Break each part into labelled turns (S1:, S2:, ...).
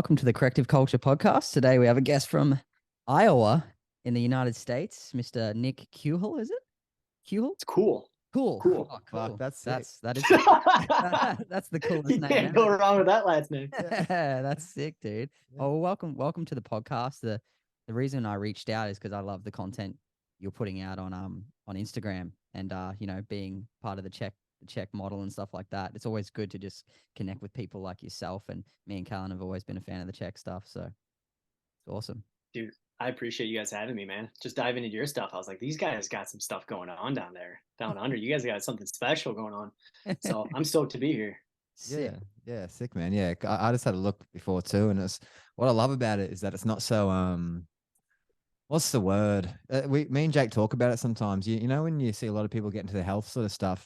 S1: welcome to the Corrective Culture Podcast. Today we have a guest from Iowa in the United States, Mr. Nick Kuhle, is it? Kuhle?
S2: It's cool.
S1: Cool.
S2: Cool.
S1: Oh, cool.
S3: Fuck, that's sick.
S1: That is that's the coolest
S2: You
S1: name
S2: can't go wrong with that last name.
S1: That's sick, dude.
S3: Yeah.
S1: Oh, welcome to the podcast. The reason I reached out is because I love the content you're putting out on Instagram and being part of the Chek model and stuff like that. It's always good to just connect with people like yourself, and me and Callan have always been a fan of the Chek stuff, so it's awesome.
S2: Dude, I appreciate you guys having me, man. Just diving into your stuff. I was like, these guys got some stuff going on down there, down under. You guys got something special going on. So I'm stoked to be here.
S1: Sick.
S3: Yeah, sick, man. Yeah, I just had a look before too, and it's what I love about it is that it's not so what's the word? Me and Jake talk about it sometimes. You know when you see a lot of people get into the health sort of stuff,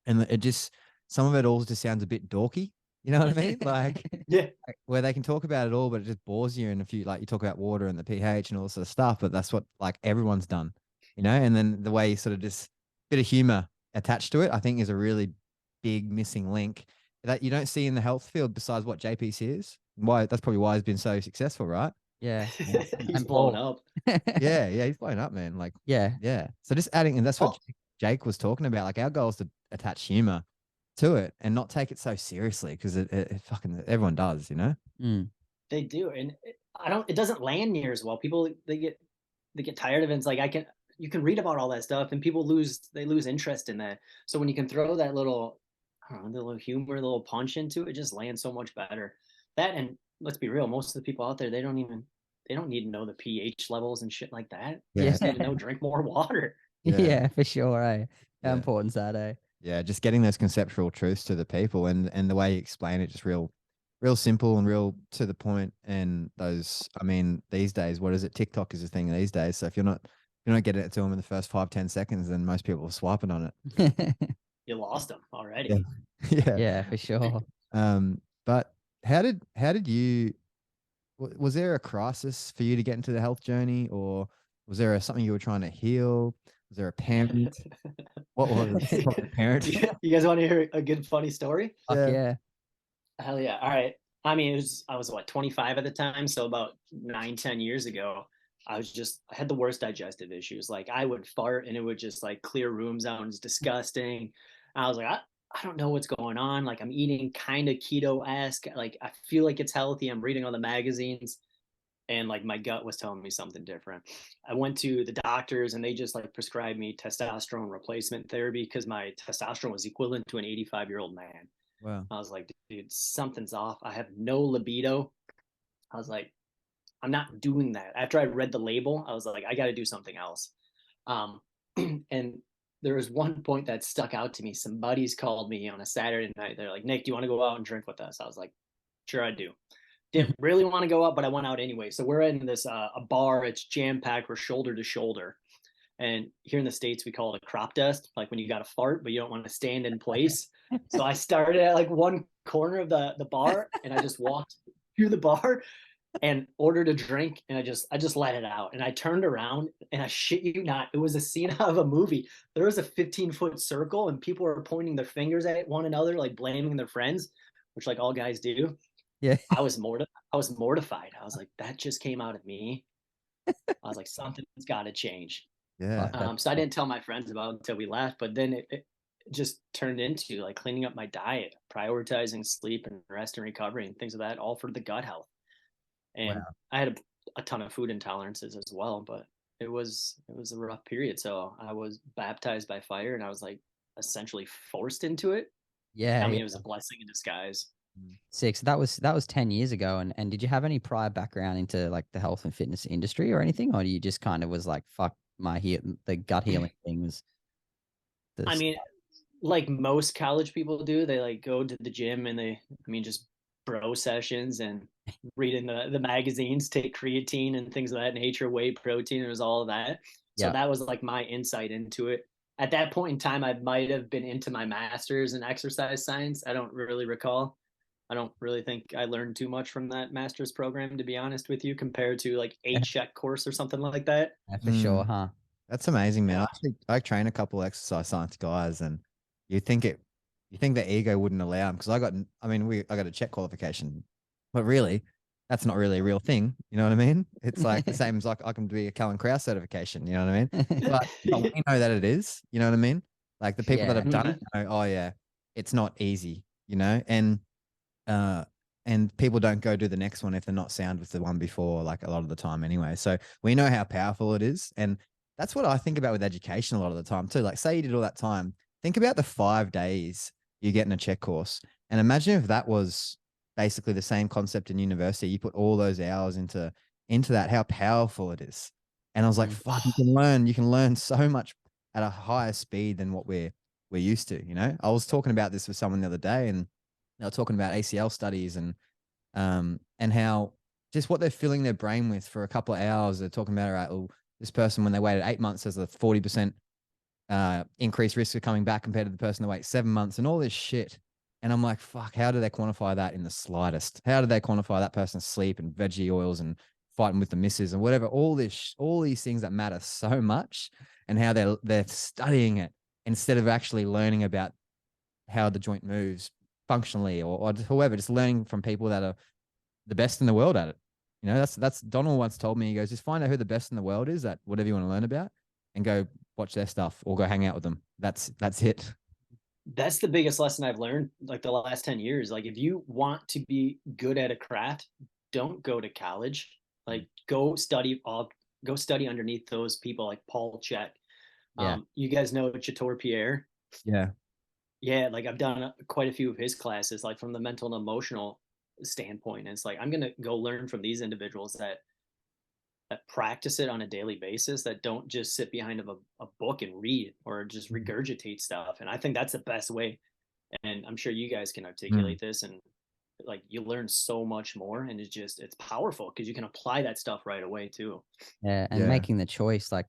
S3: and it just some of it all just sounds a bit dorky. You know what I mean? Like
S2: Yeah.
S3: where they can talk about it all, but it just bores you. And if you like, you talk about water and the pH and all this sort of stuff, but that's what like everyone's done, you know. And then the way you sort of just bit of humor attached to it, I think, is a really big missing link that you don't see in the health field. Besides what JPC is, why that's probably why he's been so successful, right?
S1: Yeah.
S2: He's
S1: And
S2: blown
S1: Paul.
S2: up.
S3: Yeah, he's blown up, man. Like,
S1: Yeah.
S3: So just adding, and that's what
S2: Oh.
S3: Jake was talking about. Like, our goal is to attach humor to it and not take it so seriously, because it fucking everyone does, you know.
S2: They do. And it doesn't land near as well. People, they get tired of it. It's like, you can read about all that stuff and people lose interest in that. So when you can throw that little, I don't know, the little humor, little punch into it, just lands so much better. That, and let's be real, most of the people out there, they don't need to know the pH levels and shit like that. They
S3: Yeah.
S2: just need to know, drink more water.
S1: Yeah, for sure. How
S3: Yeah.
S1: important is that, eh?
S3: Yeah, just getting those conceptual truths to the people, and the way you explain it, just real simple and real to the point. And those, I mean, these days, what is it? TikTok is a thing these days. So if you're not getting it to them in the first 5-10 seconds, then most people are swiping on it.
S2: You lost them already.
S3: Yeah.
S1: Yeah, for sure.
S3: But how did you? Was there a crisis for you to get into the health journey, or was there something you were trying to heal? Was there a parent? What was it? What, a parent?
S2: You guys want to hear a good funny story?
S1: Fuck yeah.
S2: Hell yeah. All right. I mean, I was what, 25 at the time. So about 9-10 years ago, I had the worst digestive issues. Like I would fart and it would just like clear rooms out. And it's disgusting. I was like, I don't know what's going on. Like I'm eating kind of keto-esque. Like I feel like it's healthy. I'm reading all the magazines. And like my gut was telling me something different. I went to the doctors and they just like prescribed me testosterone replacement therapy because my testosterone was equivalent to an 85-year-old man.
S3: Wow.
S2: I was like, dude, something's off. I have no libido. I was like, I'm not doing that. After I read the label, I was like, I got to do something else. And there was one point that stuck out to me. Some buddies called me on a Saturday night. They're like, Nick, do you want to go out and drink with us? I was like, sure, I do. Didn't really want to go out, but I went out anyway. So we're in this a bar. It's jam packed. We're shoulder to shoulder. And here in the States, we call it a crop dust, like when you got to fart, but you don't want to stand in place. So I started at like one corner of the bar, and I just walked through the bar and ordered a drink, and I just let it out. And I turned around, and I shit you not, it was a scene out of a movie. There was a 15-foot circle, and people were pointing their fingers at one another, like blaming their friends, which like all guys do.
S1: Yeah.
S2: I was mortified. I was like, that just came out of me. I was like, something's got to change.
S3: Yeah.
S2: So I didn't tell my friends about it until we left, but then it just turned into like cleaning up my diet, prioritizing sleep and rest and recovery and things of that, all for the gut health. And
S3: Wow.
S2: I had a ton of food intolerances as well, but it was a rough period. So I was baptized by fire, and I was like essentially forced into it.
S1: Yeah.
S2: I mean, it was a blessing in disguise.
S1: Sick. So that was 10 years ago. And did you have any prior background into like the health and fitness industry or anything? Or you just kind of was like, fuck the gut healing thing was
S2: I mean, like most college people do, they like go to the gym and just bro sessions and reading the magazines, take creatine and things of that nature, whey protein, it was all of that. So that was like my insight into it. At that point in time, I might have been into my master's in exercise science. I don't really recall. I don't really think I learned too much from that master's program, to be honest with you, compared to like a Chek course or something like that.
S1: Yeah, for sure, huh?
S3: That's amazing, man.
S2: Yeah.
S3: I train a couple of exercise science guys, and you think the ego wouldn't allow them, because I got a Chek qualification, but really that's not really a real thing. You know what I mean? It's like the same as like I can do a Callan Krauss certification. You know what I mean? But we know that it is. You know what I mean? Like the people that
S1: Yeah.
S3: have done
S2: Mhm.
S3: it know, oh yeah, it's not easy. You know, uh, and people don't go do the next one if they're not sound with the one before, like a lot of the time anyway. So we know how powerful it is, and that's what I think about with education a lot of the time too. Like, say you did all that time, think about the 5 days you get in a check course, and imagine if that was basically the same concept in university. You put all those hours into that, how powerful it is. And I was like,
S1: Mm.
S3: fuck, you can learn so much at a higher speed than what we're used to. You know, I was talking about this with someone the other day, and they were talking about ACL studies and how just what they're filling their brain with for a couple of hours. They're talking about, all right, well, this person when they waited 8 months has a 40% increased risk of coming back compared to the person that waits 7 months and all this shit. And I'm like, fuck, how do they quantify that in the slightest? How do they quantify that person's sleep and veggie oils and fighting with the misses and whatever? All these things that matter so much, and how they're studying it instead of actually learning about how the joint moves functionally, or whoever, just learning from people that are the best in the world at it. You know, that's Donald once told me, he goes, just find out who the best in the world is at whatever you want to learn about and go watch their stuff or go hang out with them. That's it.
S2: That's the biggest lesson I've learned like the last 10 years. Like if you want to be good at a craft, don't go to college. Like go study underneath those people like Paul Chek.
S1: Yeah.
S2: You guys know Chateau Pierre?
S3: Yeah.
S2: Yeah, like I've done quite a few of his classes, like from the mental and emotional standpoint. And it's like I'm gonna go learn from these individuals that practice it on a daily basis, that don't just sit behind a book and read or just regurgitate stuff. And I think that's the best way. And I'm sure you guys can
S3: Mm.
S2: articulate this, and like you learn so much more, and it's powerful because you can apply that stuff right away too.
S1: Yeah. And
S3: Yeah.
S1: making the choice, like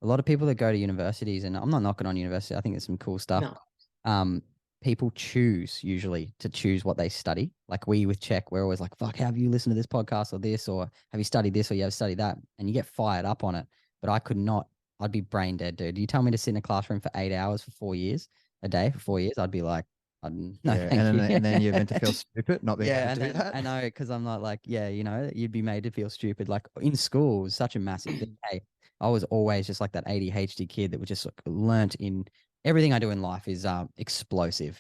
S1: a lot of people that go to universities, and I'm not knocking on university, I think there's some cool stuff.
S2: No.
S1: Um, people choose usually to choose what they study. Like we with Czech, we're always like, fuck, have you listened to this podcast or this, or have you studied this, or you have studied that? And you get fired up on it. But I could not, I'd be brain dead, dude. You tell me to sit in a classroom for 8 hours for 4 years a day for 4 years, I'd be like, no,
S3: Yeah.
S1: thank you.
S3: And then you're meant to feel stupid not being able
S1: Yeah,
S3: to
S1: and
S3: do
S1: then
S3: that.
S1: I know because I'm not like, yeah, you'd be made to feel stupid. Like in school, it was such a massive thing. Hey, I was always just like that ADHD kid that was just like, learnt in everything I do in life is explosive.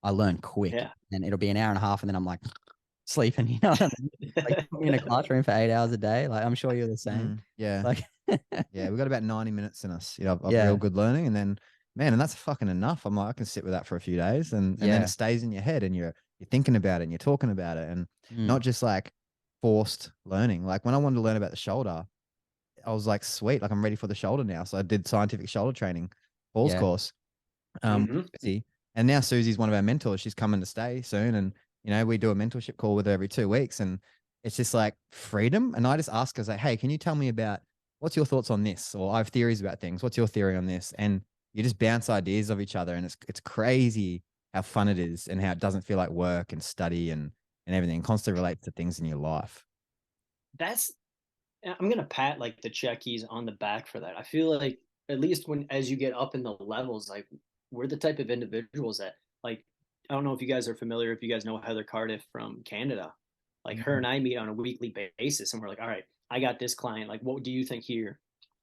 S1: I learn quick,
S2: Yeah.
S1: and it'll be an hour and a half, and then I'm like sleeping. You know what I mean? Like put me in a classroom for 8 hours a day. Like I'm sure you're the same.
S3: Yeah.
S1: Like,
S3: Yeah. We've got about 90 minutes in us, of real
S1: yeah,
S3: good learning. And then, man, and that's fucking enough. I'm like, I can sit with that for a few days, and then it
S1: yeah,
S3: stays in your head, and you're thinking about it and you're talking about it, and
S1: mm,
S3: not just like forced learning. Like when I wanted to learn about the shoulder, I was like, sweet, like I'm ready for the shoulder now. So I did scientific shoulder training, Paul's
S1: yeah,
S3: course,
S2: Hmm.
S3: Susie. And now Susie's one of our mentors. She's coming to stay soon. And, we do a mentorship call with her every 2 weeks. And it's just like freedom. And I just ask her, like, hey, can you tell me about what's your thoughts on this? Or I have theories about things. What's your theory on this? And you just bounce ideas of each other. And it's crazy how fun it is and how it doesn't feel like work and study and everything. Constantly relates to things in your life.
S2: That's I'm gonna pat like the Czechies on the back for that. I feel like at least when as you get up in the levels, like we're the type of individuals that like I don't know if you guys are familiar, if you guys know Heather Cardiff from Canada. Like her
S3: Mhm.
S2: and I meet on a weekly basis, and we're like, all right, I got this client. Like, what do you think here?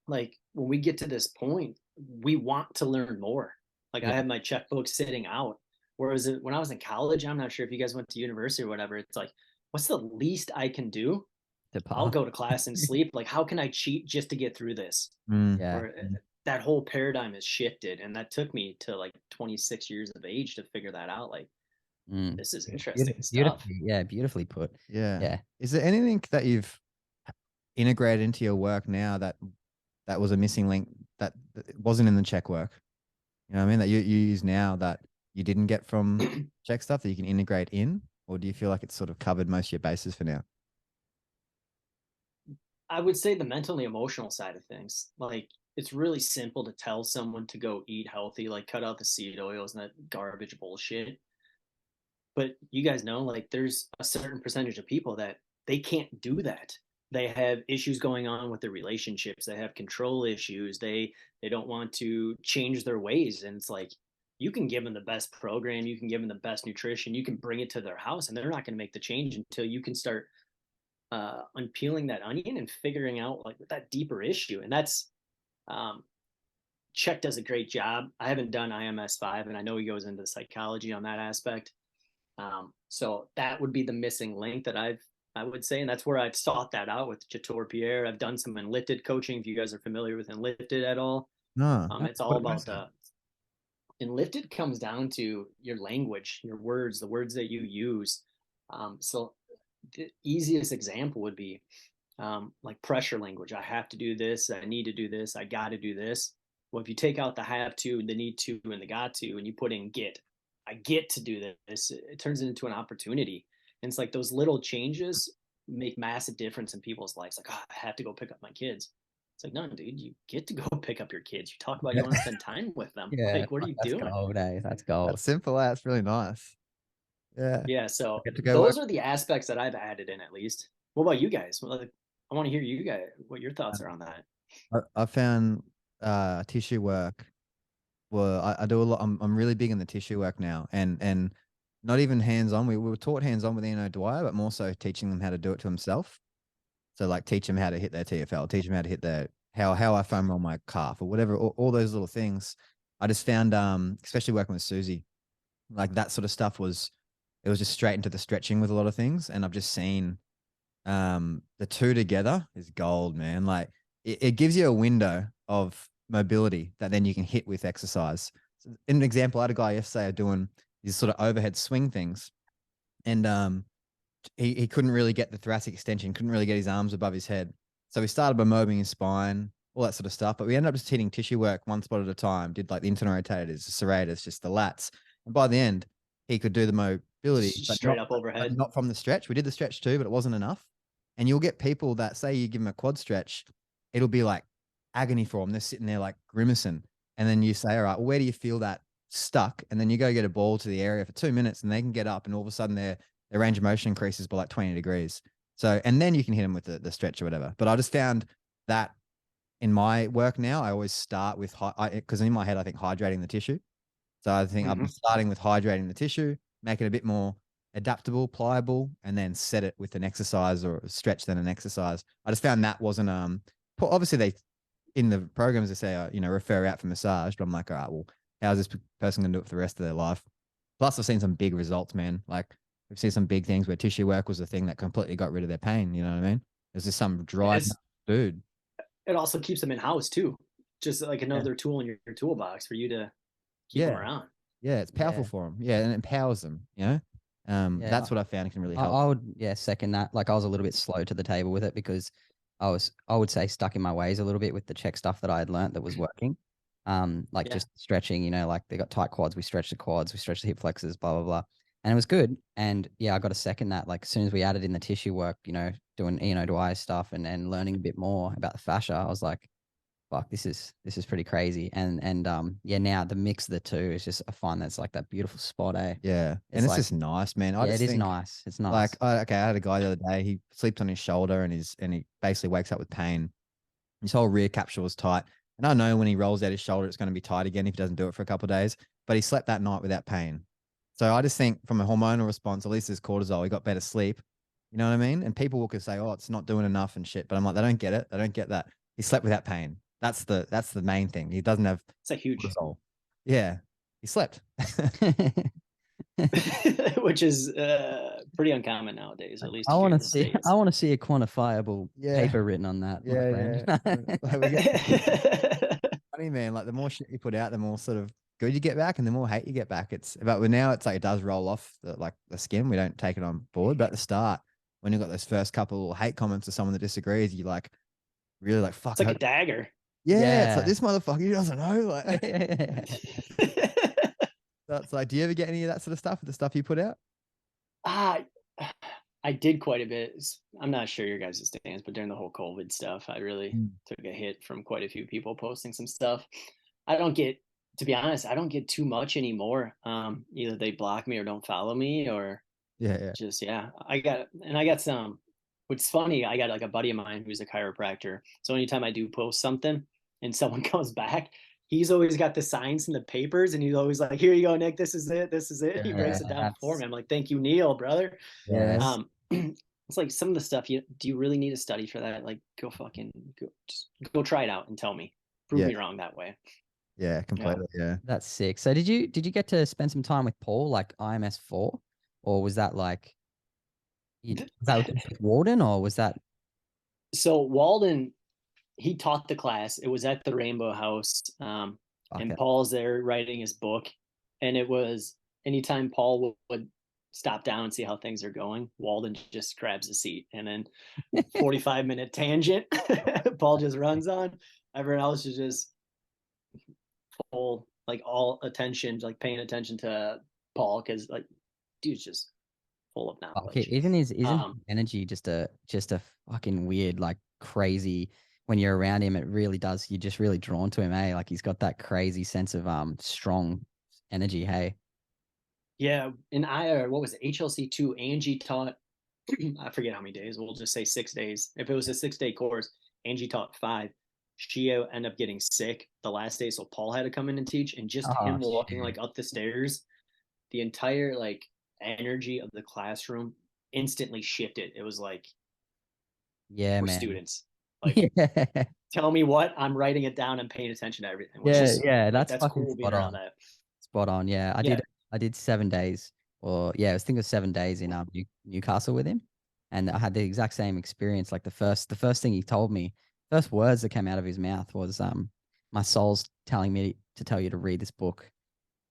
S2: Like when we get to this point, we want to learn more. Like I
S1: yeah.
S2: have my checkbook sitting out. Whereas when I was in college, I'm not sure if you guys went to university or whatever. It's like, what's the least I can do?
S1: To
S2: I'll
S1: pass.
S2: go to class and sleep. Like, how can I cheat just to get through this?
S3: Mm.
S1: Yeah.
S2: Or that whole paradigm has shifted. And that took me to like 26 years of age to figure that out. Like,
S1: Mm.
S2: this is interesting stuff.
S1: Beautifully, yeah, beautifully put.
S3: Yeah.
S1: Yeah.
S3: Is there anything that you've integrated into your work now that was a missing link that wasn't in the check work? You know what I mean? That you use now that you didn't get from check stuff that you can integrate in? Or do you feel like it's sort of covered most of your bases for now?
S2: I would say the mental and the emotional side of things. Like, it's really simple to tell someone to go eat healthy, like cut out the seed oils and that garbage bullshit. But you guys know, like, there's a certain percentage of people that they can't do that. They have issues going on with their relationships. They have control issues. They don't want to change their ways. And it's like you can give them the best program, you can give them the best nutrition, you can bring it to their house, and they're not going to make the change until you can start unpeeling that onion and figuring out like that deeper issue. And that's Chek does a great job. I haven't done IMS-5, and I know he goes into psychology on that aspect. So that would be the missing link that I would say, and that's where I've sought that out with Chateau Pierre. I've done some Enlifted coaching. If you guys are familiar with Enlifted at all,
S3: No.
S2: it's all about Enlifted comes down to your language, your words, the words that you use. So the easiest example would be like pressure language. I have to do this. I need to do this. I got to do this. Well, if you take out the have to, the need to, and the got to, and you put in get, I get to do this, it turns it into an opportunity. And it's like those little changes make massive difference in people's lives. Like, oh, I have to go pick up my kids. It's like, no, dude, you get to go pick up your kids. You talk about you want to spend time with them.
S1: Yeah,
S2: Like, what are you
S1: that's
S2: doing?
S1: gold, eh? That's gold.
S3: That's simple. That's really nice. Yeah.
S2: Yeah. So
S3: Get to go
S2: those
S3: work.
S2: are the aspects that I've added in, at least. What about you guys? Well, I want to hear you guys, what your thoughts are on that.
S3: I found tissue work. Well, I do a lot. I'm really big in the tissue work now, and not even hands on. We were taught hands on with Ian O'Dwyer, but more so teaching them how to do it to himself. So like teach them how to hit their TFL, teach them how to hit their how I foam roll my calf or whatever. All those little things. I just found especially working with Susie, like that sort of stuff it was just straight into the stretching with a lot of things, and I've just seen the two together is gold, man. Like it gives you a window of mobility that then you can hit with exercise. So in an example, I had a guy yesterday doing these sort of overhead swing things, and he couldn't really get the thoracic extension, couldn't really get his arms above his head. So we started by mobbing his spine, all that sort of stuff. But we ended up just hitting tissue work one spot at a time, did like the internal rotators, the serrators, just the lats. And by the end, he could do the mobility, but
S2: Straight up overhead.
S3: not from the stretch. We did the stretch too, but it wasn't enough. And you'll get people that say you give them a quad stretch, it'll be like agony for them. They're sitting there like grimacing. And then you say, all right, well, where do you feel that stuck? And then you go get a ball to the area for 2 minutes and they can get up and all of a sudden their range of motion increases by like 20 degrees. So, and then you can hit them with the stretch or whatever. But I just found that in my work now, I always start with, because in my head, I think hydrating the tissue. So I think I'm starting with hydrating the tissue, make it a bit more adaptable, pliable, and then set it with an exercise or a stretch then an exercise. I just found that wasn't, obviously they, in the programs they say, refer out for massage, but I'm like, all right, well, how's this person going to do it for the rest of their life? Plus I've seen some big results, man. Like we've seen some big things where tissue work was the thing that completely got rid of their pain. You know what I mean? There's just some dry dude.
S2: It also keeps them in house too. Just like another tool in your toolbox for you to keep them around.
S3: Yeah, it's powerful for them. Yeah, and it empowers them, that's what I found can really help.
S1: I would, second that. Like I was a little bit slow to the table with it because I would say stuck in my ways a little bit with the Chek stuff that I had learned that was working. Just stretching, like they got tight quads. We stretched the quads, we stretched the hip flexors, blah, blah, blah. And it was good. And I got to second that. Like as soon as we added in the tissue work, doing Ian O'Dwyer stuff and learning a bit more about the fascia, I was like, fuck, this is pretty crazy. And now the mix of the two is just, I find that's like that beautiful spot, eh?
S3: Yeah. And it's just nice, man.
S1: It is nice. It's nice.
S3: Like, I had a guy the other day, he sleeps on his shoulder and he basically wakes up with pain. His whole rear capsule was tight. And I know when he rolls out his shoulder, it's going to be tight again if he doesn't do it for a couple of days, but he slept that night without pain. So I just think from a hormonal response, at least there's cortisol, he got better sleep. You know what I mean? And people will say, oh, it's not doing enough and shit. But I'm like, they don't get it. They don't get that. He slept without pain. That's the main thing. He doesn't have.
S2: It's a huge.
S3: Cortisol. Yeah, he slept.
S2: Which is pretty uncommon nowadays, at least.
S1: I want to see a quantifiable paper written on that.
S3: Funny, man. Like the more shit you put out, the more sort of good you get back, and the more hate you get back. But now it's like it does roll off the skin. We don't take it on board. But at the start, when you got those first couple hate comments to someone that disagrees, you like really like fuck.
S2: It's like a dagger.
S3: Yeah, it's like this motherfucker, he doesn't know. Like, that's like, do you ever get any of that sort of stuff with the stuff you put out?
S2: I did quite a bit. I'm not sure your guys' stance, but during the whole COVID stuff, I really took a hit from quite a few people posting some stuff. To be honest, I don't get too much anymore. Either they block me or don't follow me, or I got some. What's funny, I got like a buddy of mine who's a chiropractor. So anytime I do post something and someone comes back, he's always got the signs and the papers, and he's always like, "Here you go, Nick. This is it. This is it." He breaks it down for me. I'm like, "Thank you, Neil, brother."
S1: Yes.
S2: it's like some of the stuff do you really need to study for that? Like just go try it out and tell me. Prove
S3: Yeah.
S2: me wrong that way.
S3: Yeah, completely. Yeah.
S1: That's sick. So did you get to spend some time with Paul, like IMS4, or was that like was that with Walden, or was that
S2: So Walden, he taught the class. It was at the Rainbow House. And
S1: okay?
S2: Paul's there writing his book. And it was anytime Paul would stop down and see how things are going, Walden just grabs a seat. And then 45-minute tangent, Paul just runs on. Everyone else is just full, like all attention, like paying attention to Paul because like dude's just full of
S1: Okay,
S2: knowledge.
S1: isn't his energy just a fucking weird, like crazy? When you're around him, it really does. You're just really drawn to him, eh? Like he's got that crazy sense of strong energy, hey.
S2: Yeah, and what was it, HLC2, Angie taught, I forget how many days, we'll just say 6 days. If it was a 6-day course, Angie taught 5. She ended up getting sick the last day, so Paul had to come in and teach. And just
S1: Oh
S2: him walking
S1: shit.
S2: like up the stairs, the entire like energy of the classroom instantly shifted. It was like
S1: Yeah,
S2: we're
S1: man.
S2: students. Like
S1: Yeah.
S2: tell me what, I'm writing it down and paying attention to everything, which
S1: Yeah,
S2: is
S1: yeah,
S2: like
S1: that's
S2: that's
S1: fucking
S2: cool being
S1: spot
S2: around
S1: on.
S2: that.
S1: Spot on. Yeah,
S2: Yeah.
S1: I did 7 days, or yeah, I was thinking of 7 days in Newcastle with him, and I had the exact same experience. Like the first thing he told me, first words that came out of his mouth was my soul's telling me to tell you to read this book,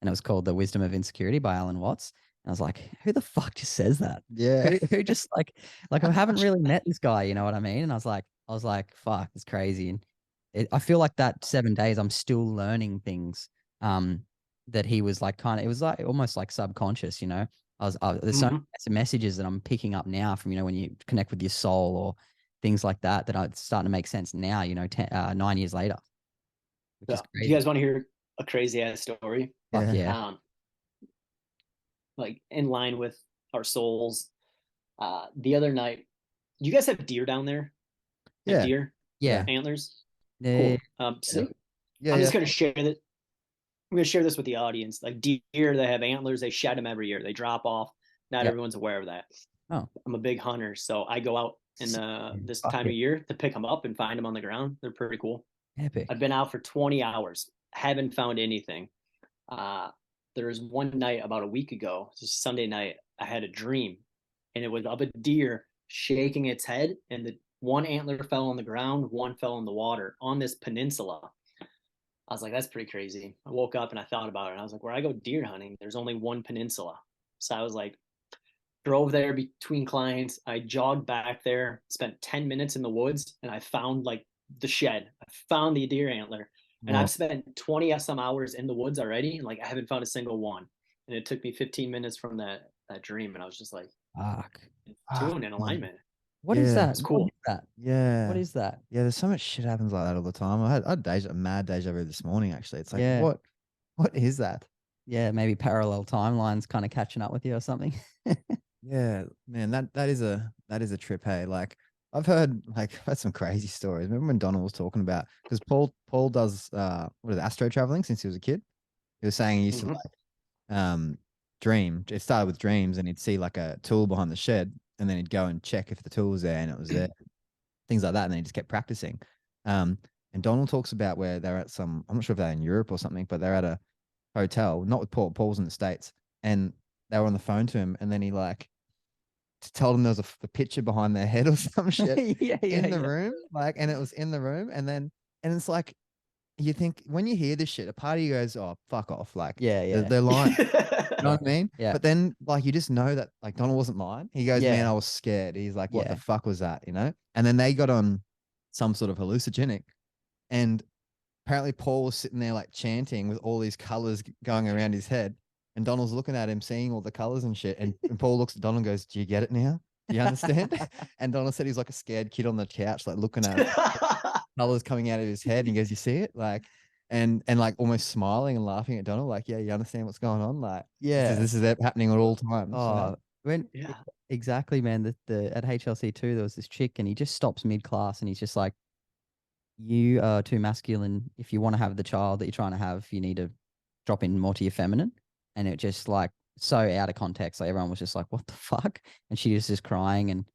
S1: and it was called The Wisdom of Insecurity by Alan Watts. And I was like, who the fuck just says that?
S3: Yeah.
S1: Who just like I haven't really met this guy, you know what I mean? And I was like, fuck, it's crazy. And I feel like that 7 days, I'm still learning things that he was like kind of, it was like almost like subconscious, you know. There's so many messages that I'm picking up now from, when you connect with your soul or things like that, that are starting to make sense now, 9 years later, which is
S2: Yeah. Do you
S1: crazy.
S2: guys want to hear a crazy ass story?
S1: Fuck yeah.
S2: Like in line with our souls. The other night, you guys have deer down there? Like
S3: Yeah.
S2: deer
S1: Yeah.
S2: antlers?
S1: Yeah.
S2: Cool. So
S3: Yeah.
S2: I'm
S3: Yeah.
S2: just gonna share that. I'm gonna share this with the audience. Like deer, they have antlers. They shed them every year. They drop off. Not
S1: Yep.
S2: everyone's aware of that.
S1: Oh,
S2: I'm a big hunter, so I go out in this
S1: fuck
S2: time
S1: yeah.
S2: of year to pick them up and find them on the ground. They're pretty cool.
S1: Epic.
S2: I've been out for 20 hours. Haven't found anything. There was one night about a week ago, just Sunday night, I had a dream, and it was of a deer shaking its head, and the one antler fell on the ground, one fell in the water on this peninsula. I was like, that's pretty crazy. I woke up and I thought about it, and I was like, where I go deer hunting, there's only one peninsula. So I was like, drove there between clients. I jogged back there, spent 10 minutes in the woods, and I found like the shed. I found the deer antler. And
S3: Wow.
S2: I've spent 20 some hours in the woods already, and like I haven't found a single one. And it took me 15 minutes from that dream, and I was just like,
S1: Fuck.
S2: in tune in alignment.
S1: What is
S3: Yeah.
S1: that?
S2: It's
S1: What
S2: cool.
S1: is that?
S3: Yeah.
S1: What is that?
S3: Yeah, there's so much shit happens like that all the time. I had a mad deja vu this morning, actually. It's like,
S1: Yeah.
S3: what is that?
S1: Yeah, maybe parallel timelines kind of catching up with you or something.
S3: Yeah, man, that is a trip, hey. Like I've heard some crazy stories. Remember when Donald was talking about, because Paul does what is it, astro traveling since he was a kid. He was saying he used to dream. It started with dreams, and he'd see like a tool behind the shed, and then he'd go and check if the tool was there, and it was there. Things like that, and then he just kept practicing. And Donald talks about where they're at some, I'm not sure if they're in Europe or something, but they're at a hotel, not with Paul. Paul's in the States, and they were on the phone to him, and then he like told them there was a picture behind their head or some shit in the room, and it was in the room, and it's like, you think when you hear this shit, a part of you goes, "Oh, fuck off!" Like, they're lying. You know what I mean?
S1: Yeah.
S3: But then, like, you just know that, like, Donald wasn't lying. He goes,
S1: Yeah.
S3: "Man, I was scared." He's like, "What
S1: Yeah.
S3: the fuck was that?" You know? And then they got on some sort of hallucinogenic, and apparently Paul was sitting there like chanting with all these colors going around his head, and Donald's looking at him, seeing all the colors and shit. And Paul looks at Donald and goes, "Do you get it now? Do you understand?" And Donald said he's like a scared kid on the couch, like looking at colors coming out of his head. And he goes, "You see it?" Like, and like almost smiling and laughing at Donald, like, "Yeah, you understand what's going on?" Like,
S1: Yeah.
S3: this is happening at all times.
S1: Oh,
S2: Yeah.
S1: exactly, man. The at HLC2 there was this chick, and he just stops mid class, and he's just like, "You are too masculine. If you want to have the child that you're trying to have, you need to drop in more to your feminine." And it just like so out of context. Like everyone was just like, "What the fuck?" And she was just crying, and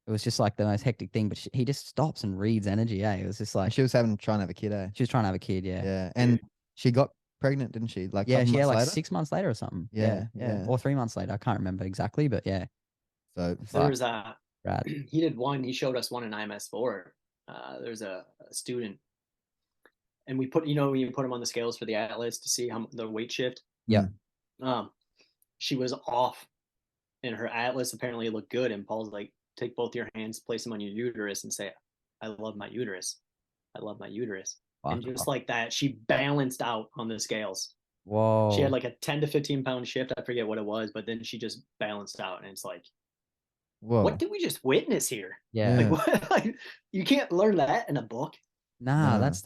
S1: It was just like the most hectic thing, but he just stops and reads energy. It was just
S3: And
S1: like
S3: she was trying to have a kid, eh?
S1: she was trying to have a kid. Yeah.
S3: Yeah. And she got pregnant, didn't she? Like a
S1: Yeah.
S3: couple
S1: She had
S3: months
S1: like
S3: later.
S1: 6 months later or something.
S3: Yeah,
S1: Yeah.
S3: yeah.
S1: Or 3 months later. I can't remember exactly, but yeah.
S3: So
S2: There
S3: fuck.
S2: was
S1: Rad.
S2: he did one. He showed us one in IMS4. There's a student, and we put, when you put him on the scales for the atlas to see how the weight shift.
S1: Yeah.
S2: Um, she was off, and her atlas apparently looked good. And Paul's like, take both your hands, place them on your uterus, and say, "I love my uterus. I love my uterus."
S1: Fuck.
S2: And just like that, she balanced out on the scales.
S1: Whoa.
S2: She had like a 10 to 15 pound shift. I forget what it was, but then she just balanced out, and it's like,
S3: Whoa.
S2: what did we just witness here?
S1: Yeah.
S2: Like, what? Like, you can't learn that in a book.
S1: Nah,
S3: No.
S1: that's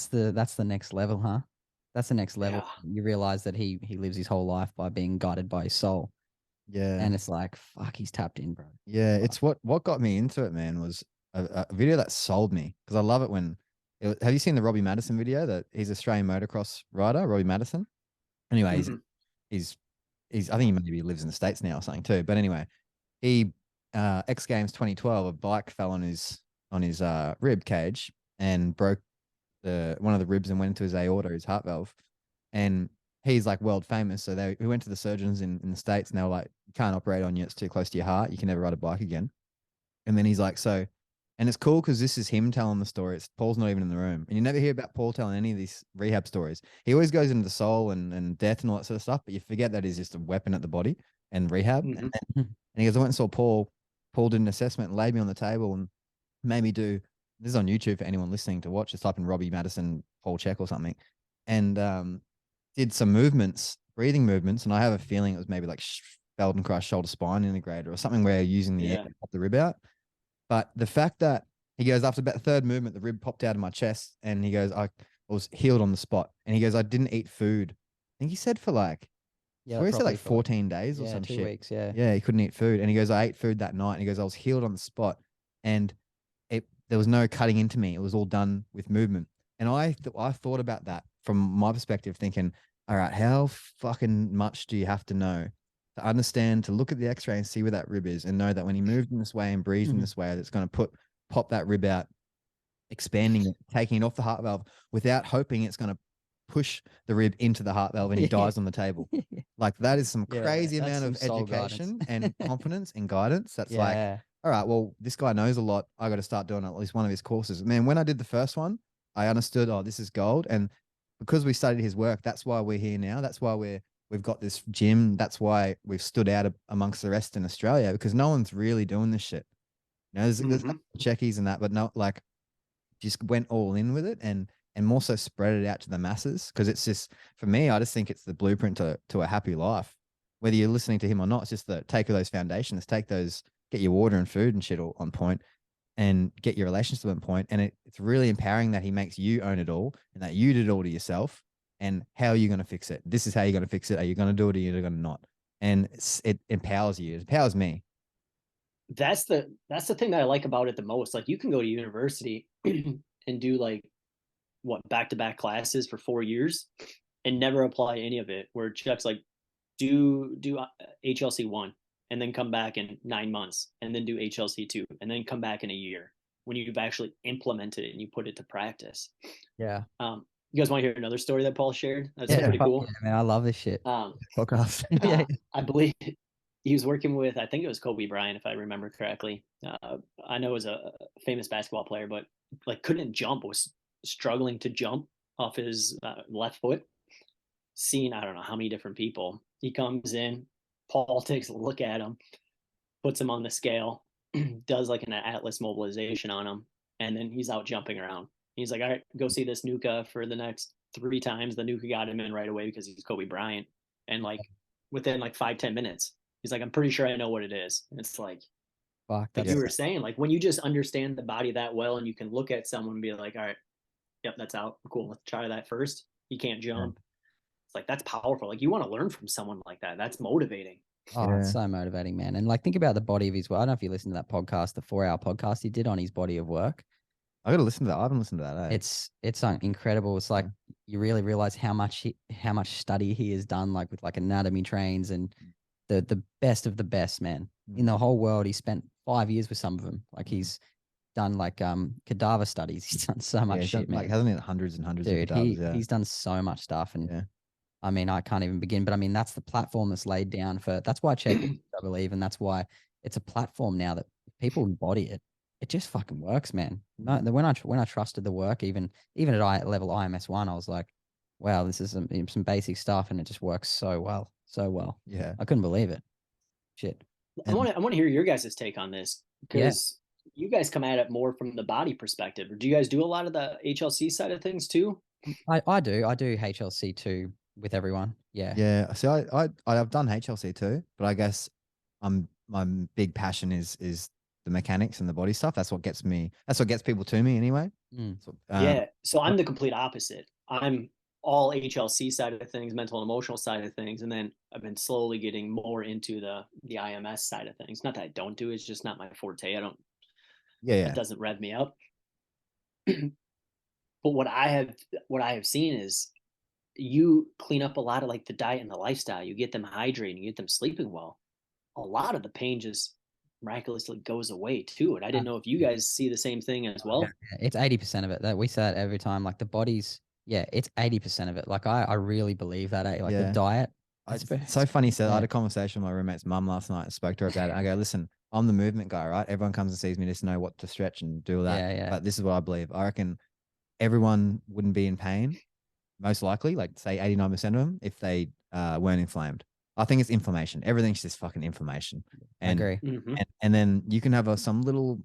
S1: the next level, huh? That's the next level.
S2: Yeah.
S1: You realize that he lives his whole life by being guided by his soul.
S3: Yeah.
S1: And it's like, fuck, he's tapped in, bro.
S3: Yeah, it's what got me into it, man, was a video that sold me, because I love it when have you seen the Robbie Madison video? That he's Australian motocross rider, Robbie Madison. Anyway, he's I think he maybe lives in the States now or something too. But anyway, he X Games 2012, a bike fell on his rib cage and broke one of the ribs and went into his aorta, his heart valve. And he's like world famous. So we went to the surgeons in the States, and they were like, you can't operate on you. It's too close to your heart. You can never ride a bike again. And then he's like, and it's cool because this is him telling the story. Paul's not even in the room. And you never hear about Paul telling any of these rehab stories. He always goes into soul and death and all that sort of stuff, but you forget that he's just a weapon at the body and rehab. And he goes, I went and saw Paul. Paul did an assessment and laid me on the table and made me do, this is on YouTube for anyone listening to watch, just type in Robbie Madison, Paul Chek or something. And did some movements, breathing movements. And I have a feeling it was maybe like Feldenkrais shoulder spine integrator or something where you're using the air to pop the rib out. But the fact that he goes, after about the third movement, the rib popped out of my chest, and he goes, I was healed on the spot. And he goes, I didn't eat food. I think he said for like,
S1: Yeah,
S3: he said like
S1: probably
S3: 14 days or
S1: yeah,
S3: some
S1: 2
S3: shit.
S1: weeks, yeah.
S3: Yeah, he couldn't eat food. And he goes, I ate food that night. And he goes, I was healed on the spot. And there was no cutting into me. It was all done with movement. And I thought about that from my perspective, thinking, all right, how fucking much do you have to know to understand, to look at the x-ray and see where that rib is and know that when he moved in this way and breathed in this way, that's going to pop that rib out, expanding it, taking it off the heart valve without hoping it's going to push the rib into the heart valve and he dies on the table. Like, that is some crazy amount of education and confidence and guidance. That's like, all right, well, this guy knows a lot. I got to start doing at least one of his courses. Man, when I did the first one, I understood, oh, this is gold. And because we studied his work, that's why we're here now. That's why we've got this gym. That's why we've stood out amongst the rest in Australia, because no one's really doing this shit. You know, there's checkies and that, but not like, just went all in with it and more so spread it out to the masses. Because it's just, for me, I just think it's the blueprint to a happy life. Whether you're listening to him or not, it's just the take of those foundations, get your water and food and shit all on point, and get your relationship on point. And it's really empowering that he makes you own it all and that you did it all to yourself. And how are you going to fix it? This is how you're going to fix it. Are you going to do it or are you going to not? And it empowers you. It empowers me.
S2: That's the thing that I like about it the most. Like, you can go to university and do like back-to-back classes for 4 years and never apply any of it. Where Chuck's like, do HLC 1 and then come back in 9 months and then do HLC 2 and then come back in a year when you've actually implemented it and you put it to practice.
S1: Yeah.
S2: You guys want to hear another story that Paul shared? That's pretty cool.
S1: Yeah, man, I love this shit.
S3: Podcast.
S2: I believe he was working with, I think it was Kobe Bryant, if I remember correctly. I know it was a famous basketball player, but like couldn't jump, was struggling to jump off his left foot. Seen, I don't know how many different people. He comes in, Paul takes a look at him, puts him on the scale, does like an atlas mobilization on him, and then he's out jumping around. He's like, all right, go see this Nuka for the next 3 times. The Nuka got him in right away because he's Kobe Bryant. And like within like 5-10 minutes, he's like, I'm pretty sure I know what it is. And it's like,
S1: fuck,
S2: like you were saying, like when you just understand the body that well and you can look at someone and be like, all right, yep, that's out. Cool. Let's try that first. He can't jump. It's like, that's powerful. Like, you want to learn from someone like that. That's motivating.
S1: Oh, it's so motivating, man. And like, think about the body of his work. I don't know if you listened to that podcast, the 4-hour podcast he did on his body of work.
S3: I got to listen to that. I haven't listened to that.
S1: It's incredible. It's like you really realize how much study he has done, like with like anatomy trains and the best of the best, man. In the whole world, he spent 5 years with some of them. Like he's done like cadaver studies. He's done so much
S3: Yeah,
S1: shit, man.
S3: like hasn't it hundreds and hundreds of
S1: Dude,
S3: cadavers? Yeah.
S1: he's done so much stuff, and
S3: Yeah.
S1: I mean, I can't even begin. But I mean, that's the platform that's laid down for. That's why Czech, I believe, and that's why it's a platform now that people embody it. It just fucking works, man. No, when I trusted the work, even at level IMS1, I was like, wow, this is some basic stuff, and it just works so well, so well.
S3: Yeah.
S1: I couldn't believe it. Shit.
S2: I want to hear your guys' take on this,
S1: Yeah.
S2: because you guys come at it more from the body perspective. Do you guys do a lot of the HLC side of things too?
S1: I do HLC too with everyone. Yeah.
S3: Yeah. So I've done HLC too, but I guess my big passion is the mechanics and the body stuff. That's what gets people to me anyway. So,
S2: yeah. So I'm the complete opposite. I'm all HLC side of things, mental and emotional side of things, and then I've been slowly getting more into the IMS side of things. Not that I don't do it, it's just not my forte. I don't.
S3: Yeah.
S2: It doesn't rev me up. But what I have seen is you clean up a lot of like the diet and the lifestyle. You get them hydrating, you get them sleeping well. A lot of the pain just miraculously goes away too. And I didn't know if you guys see the same thing as well.
S1: Yeah, it's 80% of it. That we say that every time. Like the body's, yeah, it's 80% of it. Like I really believe that. Like the diet.
S3: It's so funny. So I had a conversation with my roommate's mum last night. I spoke to her about it. I go, listen, I'm the movement guy, right? Everyone comes and sees me just to know what to stretch and do all that.
S1: Yeah.
S3: But this is what I believe. I reckon everyone wouldn't be in pain, most likely, like say 89% of them, if they weren't inflamed. I think it's inflammation. Everything's just fucking inflammation. And,
S1: I agree.
S3: And then you can have some little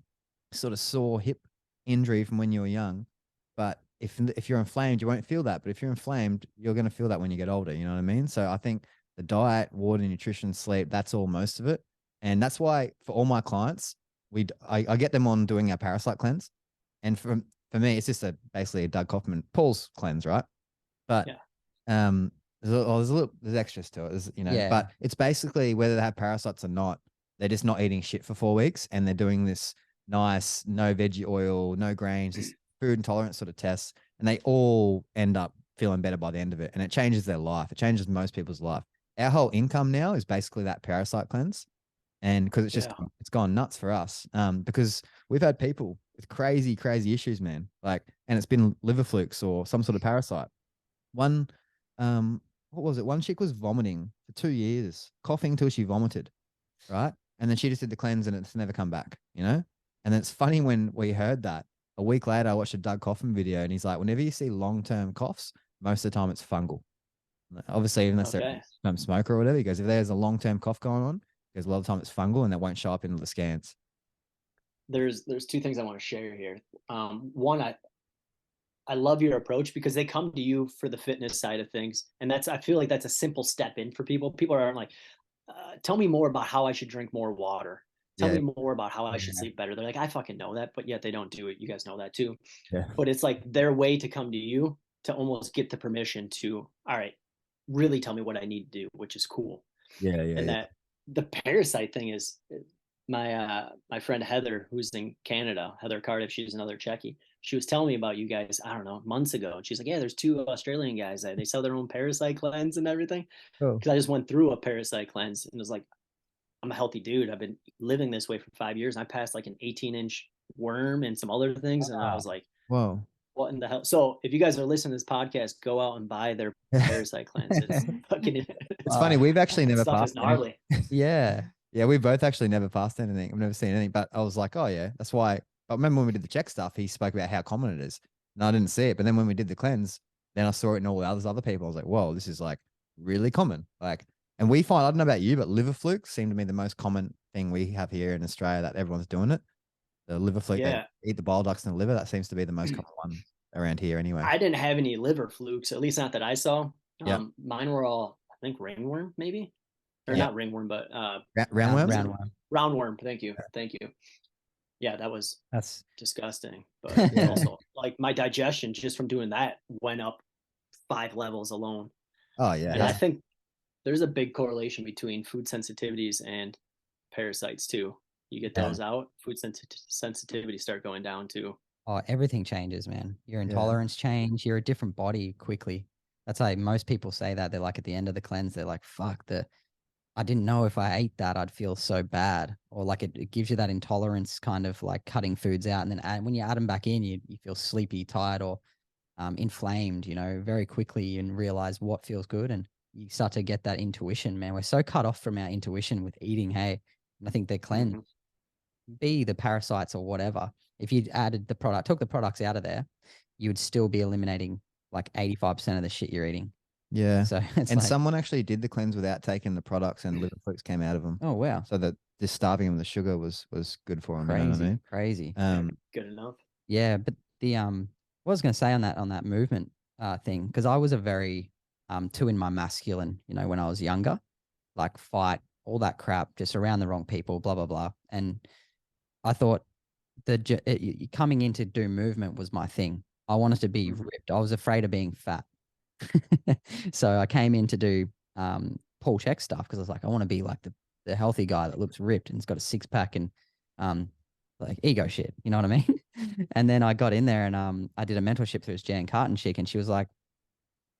S3: sort of sore hip injury from when you were young, but if you're inflamed, you won't feel that. But if you're inflamed, you're going to feel that when you get older. You know what I mean? So I think the diet, water, nutrition, sleep, that's all most of it. And that's why for all my clients, I get them on doing our parasite cleanse. And for me, it's just basically a Doug Kaufman, Paul's cleanse, right? But there's extras to it, but it's basically whether they have parasites or not, they're just not eating shit for 4 weeks, and they're doing this nice, no veggie oil, no grains, this food intolerance sort of tests, and they all end up feeling better by the end of it. And it changes their life. It changes most people's life. Our whole income now is basically that parasite cleanse. And because it's gone nuts for us. Because we've had people with crazy, crazy issues, man. Like, and it's been liver flukes or some sort of parasite. One, what was it? One chick was vomiting for 2 years, coughing till she vomited, right? And then she just did the cleanse and it's never come back, And then it's funny when we heard that. A week later, I watched a Doug Kaufman video and he's like, whenever you see long-term coughs, most of the time it's fungal. Obviously, unless they're a smoker or whatever, he goes, if there's a long-term cough going on, because a lot of the time it's fungal and that won't show up in the scans.
S2: There's two things I want to share here. One, I love your approach because they come to you for the fitness side of things. And I feel like that's a simple step in for people. People aren't like, tell me more about how I should drink more water. Tell me more about how I should sleep better. They're like, I fucking know that, but yet they don't do it. You guys know that too.
S3: Yeah.
S2: But it's like their way to come to you to almost get the permission to, all right, really tell me what I need to do, which is cool.
S3: Yeah.
S2: And that the parasite thing is my friend Heather, who's in Canada, Heather Cardiff, she's another Czechie. She was telling me about you guys, I don't know, months ago. And she's like, yeah, there's 2 Australian guys. They sell their own parasite cleanse and everything. Because I just went through a parasite cleanse and was like, I'm a healthy dude. I've been living this way for 5 years. And I passed like an 18-inch worm and some other things. And I was like,
S3: whoa,
S2: what in the hell? So if you guys are listening to this podcast, go out and buy their parasite cleanse. It's fucking,
S3: it's funny. We've actually never passed
S2: gnarly.
S3: Yeah. We both actually never passed anything. I've never seen anything, but I was like, oh yeah, that's why. I remember when we did the Czech stuff, he spoke about how common it is. And I didn't see it. But then when we did the cleanse, then I saw it in all the other people. I was like, whoa, this is like really common. Like, and we find, I don't know about you, but liver flukes seem to be the most common thing we have here in Australia that everyone's doing it. The liver fluke, they eat the bile ducts in the liver. That seems to be the most common one around here anyway.
S2: I didn't have any liver flukes, at least not that I saw. Mine were all, I think, ringworm, maybe. Or not ringworm, but
S3: roundworm.
S2: Roundworm. Thank you. Yeah, that's disgusting. But also, like, my digestion just from doing that went up 5 levels alone.
S3: Oh yeah.
S2: And I think there's a big correlation between food sensitivities and parasites too. You get those out, food sensitivity start going down too.
S1: Oh, everything changes, man. Your intolerance change. You're a different body quickly. That's why most people say that. They're like at the end of the cleanse, they're like, fuck, I didn't know if I ate that, I'd feel so bad. Or like it gives you that intolerance kind of like cutting foods out. And then when you add them back in, you feel sleepy, tired, or inflamed, very quickly, and realize what feels good. And you start to get that intuition, man. We're so cut off from our intuition with eating, hey. And I think they're cleansed. Be the parasites or whatever. If you added took the products out of there, you would still be eliminating like 85% of the shit you're eating.
S3: Yeah.
S1: So it's
S3: And
S1: like,
S3: someone actually did the cleanse without taking the products, and liver flukes came out of them.
S1: oh wow,
S3: So that just starving them with the sugar was good for them. You know what I mean?
S1: crazy.
S2: Good enough.
S1: Yeah, but what I was going to say on that movement thing, because I was a very too in my masculine, when I was younger, like fight all that crap, just around the wrong people, blah blah blah. And I thought coming in to do movement was my thing. I wanted to be ripped. I was afraid of being fat. So I came in to do Paul Chek stuff because I was like, I want to be like the healthy guy that looks ripped and has got a six pack and like ego shit. You know what I mean? And then I got in there and I did a mentorship through this Jan Carton chick, and she was like,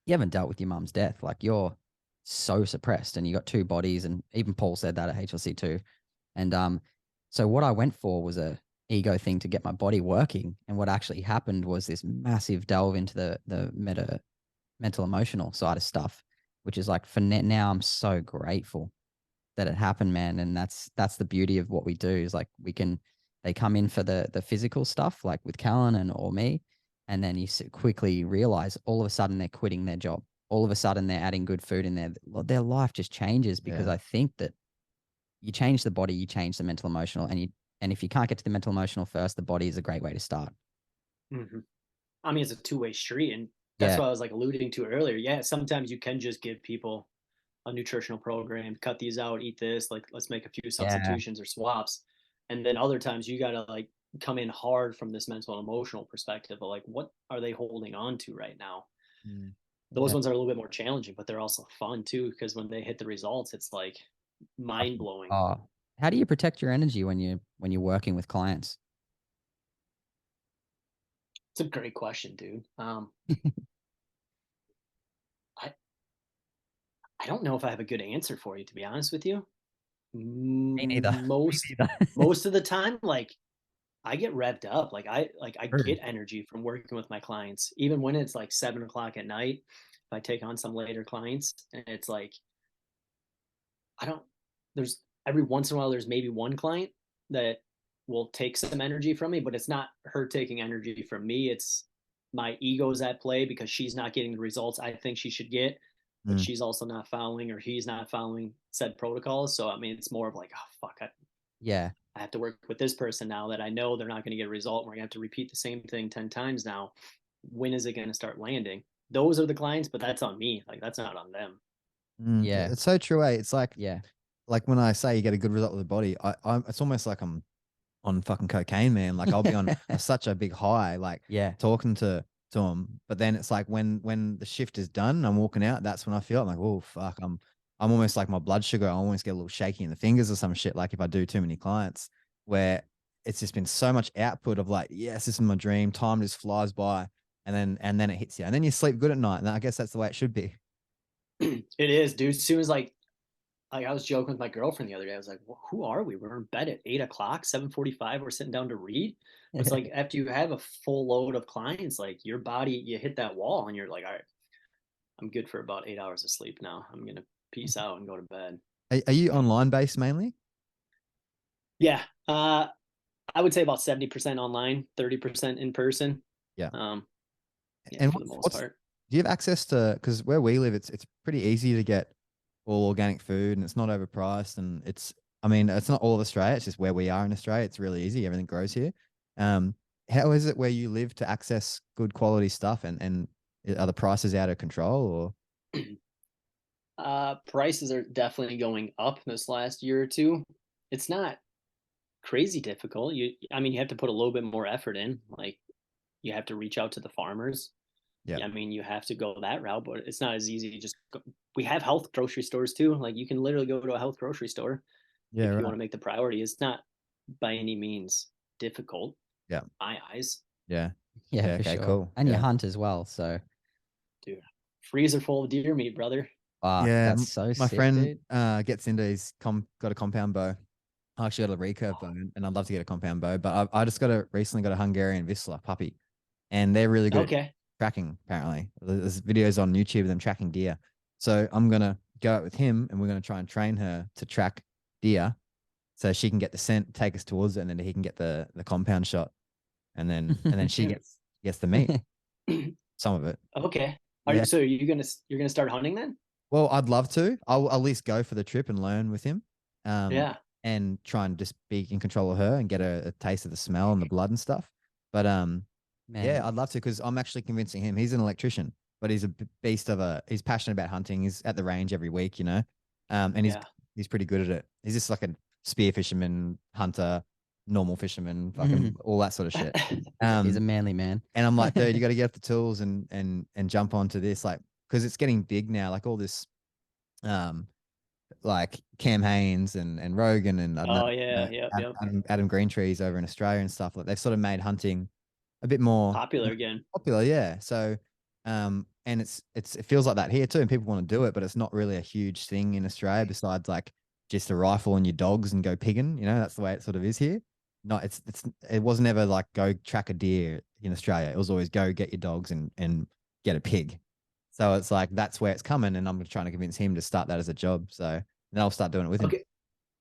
S1: you haven't dealt with your mum's death. Like you're so suppressed and you got two bodies. And even Paul said that at HLC too. And so what I went for was a ego thing to get my body working. And what actually happened was this massive delve into the mental emotional side of stuff, which is like now I'm so grateful that it happened, man. And that's the beauty of what we do is like they come in for the physical stuff, like with Callan and or me, and then you quickly realize all of a sudden they're quitting their job. All of a sudden they're adding good food in there. Their life just changes because I think that you change the body, you change the mental emotional, and if you can't get to the mental emotional first, the body is a great way to start.
S2: I mean, it's a two-way street, and that's what I was like alluding to earlier. Yeah, sometimes you can just give people a nutritional program, cut these out, eat this, like let's make a few substitutions or swaps. And then other times you gotta like come in hard from this mental and emotional perspective of like, what are they holding on to right now? Those ones are a little bit more challenging, but they're also fun too, because when they hit the results, it's like mind blowing.
S1: How do you protect your energy when you're working with clients?
S2: It's a great question, dude. I don't know if I have a good answer for you, to be honest with you.
S1: Me neither.
S2: Most of the time, like I get revved up. Like I get energy from working with my clients, even when it's like 7 o'clock at night. If I take on some later clients, and it's like there's every once in a while there's maybe one client that will take some energy from me, but it's not her taking energy from me. It's my ego's at play because she's not getting the results I think she should get, but she's also not following or he's not following said protocols. So I mean, it's more of like, oh fuck, I have to work with this person now that I know they're not going to get a result. We're going to have to repeat the same thing 10 times now. When is it going to start landing? Those are the clients, but that's on me. Like that's not on them.
S1: Yeah,
S3: it's so true. It's like when I say you get a good result with the body, it's almost like I'm on fucking cocaine, man. Like I'll be on such a big high, like talking to them. But then it's like when the shift is done, I'm walking out. That's when I feel like, oh fuck, I'm almost like my blood sugar. I almost get a little shaky in the fingers or some shit. Like if I do too many clients, where it's just been so much output of like, yes, this is my dream. Time just flies by, and then it hits you, and then you sleep good at night. And I guess that's the way it should be.
S2: It is, dude. As soon as like I was joking with my girlfriend the other day. I was like, well, who are we? We're in bed at 8 o'clock, 7:45. We're sitting down to read. But it's like after you have a full load of clients, like your body, you hit that wall and you're like, all right, I'm good for about 8 hours of sleep now. I'm going to peace out and go to bed.
S3: Are you online based mainly?
S2: Yeah. I would say about 70% online, 30% in person.
S3: Yeah.
S2: And for the most part.
S3: Do you have access to, because where we live, it's pretty easy to get all organic food and it's not overpriced, and it's not all of Australia, it's just where we are in Australia. It's really easy. Everything grows here. How is it where you live to access good quality stuff, and are the prices out of control
S2: or? Prices are definitely going up this last year or two. It's not crazy difficult. You have to put a little bit more effort in. Like you have to reach out to the farmers. Yeah. I mean, you have to go that route, but it's not as easy. We have health grocery stores too. Like you can literally go to a health grocery store if you want to make the priority. It's not by any means difficult.
S3: Yeah.
S2: My eyes.
S3: Yeah.
S1: Okay, sure. Cool. And you hunt as well. So
S2: dude, freezer full of deer meat, brother.
S1: Fuck,
S3: Yeah,
S1: that's so
S3: my
S1: sick,
S3: friend
S1: dude.
S3: gets into his got a compound bow. I actually got a recurve bow, and I'd love to get a compound bow, but I just recently got a Hungarian Vizsla puppy, and they're really good at
S2: Okay.
S3: tracking. Apparently, there's videos on YouTube of them tracking deer. So I'm gonna go out with him, and we're gonna try and train her to track deer, so she can get the scent, take us towards it, and then he can get the compound shot, and then she
S2: Dude.
S3: gets the meat, some of it.
S2: Okay.
S3: Yeah.
S2: So you're gonna start hunting then?
S3: Well, I'd love to. I'll at least go for the trip and learn with him, um,
S2: Yeah.
S3: and try and just be in control of her and get a taste of the smell and the blood and stuff. But yeah,
S1: Man,
S3: I'd love to because I'm actually convincing him. He's an electrician, but he's a beast of a. He's passionate about hunting. He's at the range every week, you know, and
S2: Yeah.
S3: he's pretty good at it. He's just like a spear fisherman, hunter, normal fisherman, fucking all that sort of shit.
S1: he's a manly man.
S3: And I'm like, dude, you got to get up the tools and jump onto this, like, because it's getting big now. Like all this, um, like Cam Haynes and Rogan and I don't
S2: Oh
S3: know,
S2: yeah. Yep. Yep.
S3: Adam Greentree's over in Australia and stuff. Like they've sort of made hunting a bit more
S2: Popular again.
S3: popular, yeah. So, and it feels like that here too, and people want to do it, but it's not really a huge thing in Australia besides like just a rifle and your dogs and go pigging. You know, that's the way it sort of is here. Not it was never like go track a deer in Australia. It was always go get your dogs and get a pig. So it's like that's where it's coming, and I'm trying to convince him to start that as a job. So then I'll start doing it with him.
S2: Okay.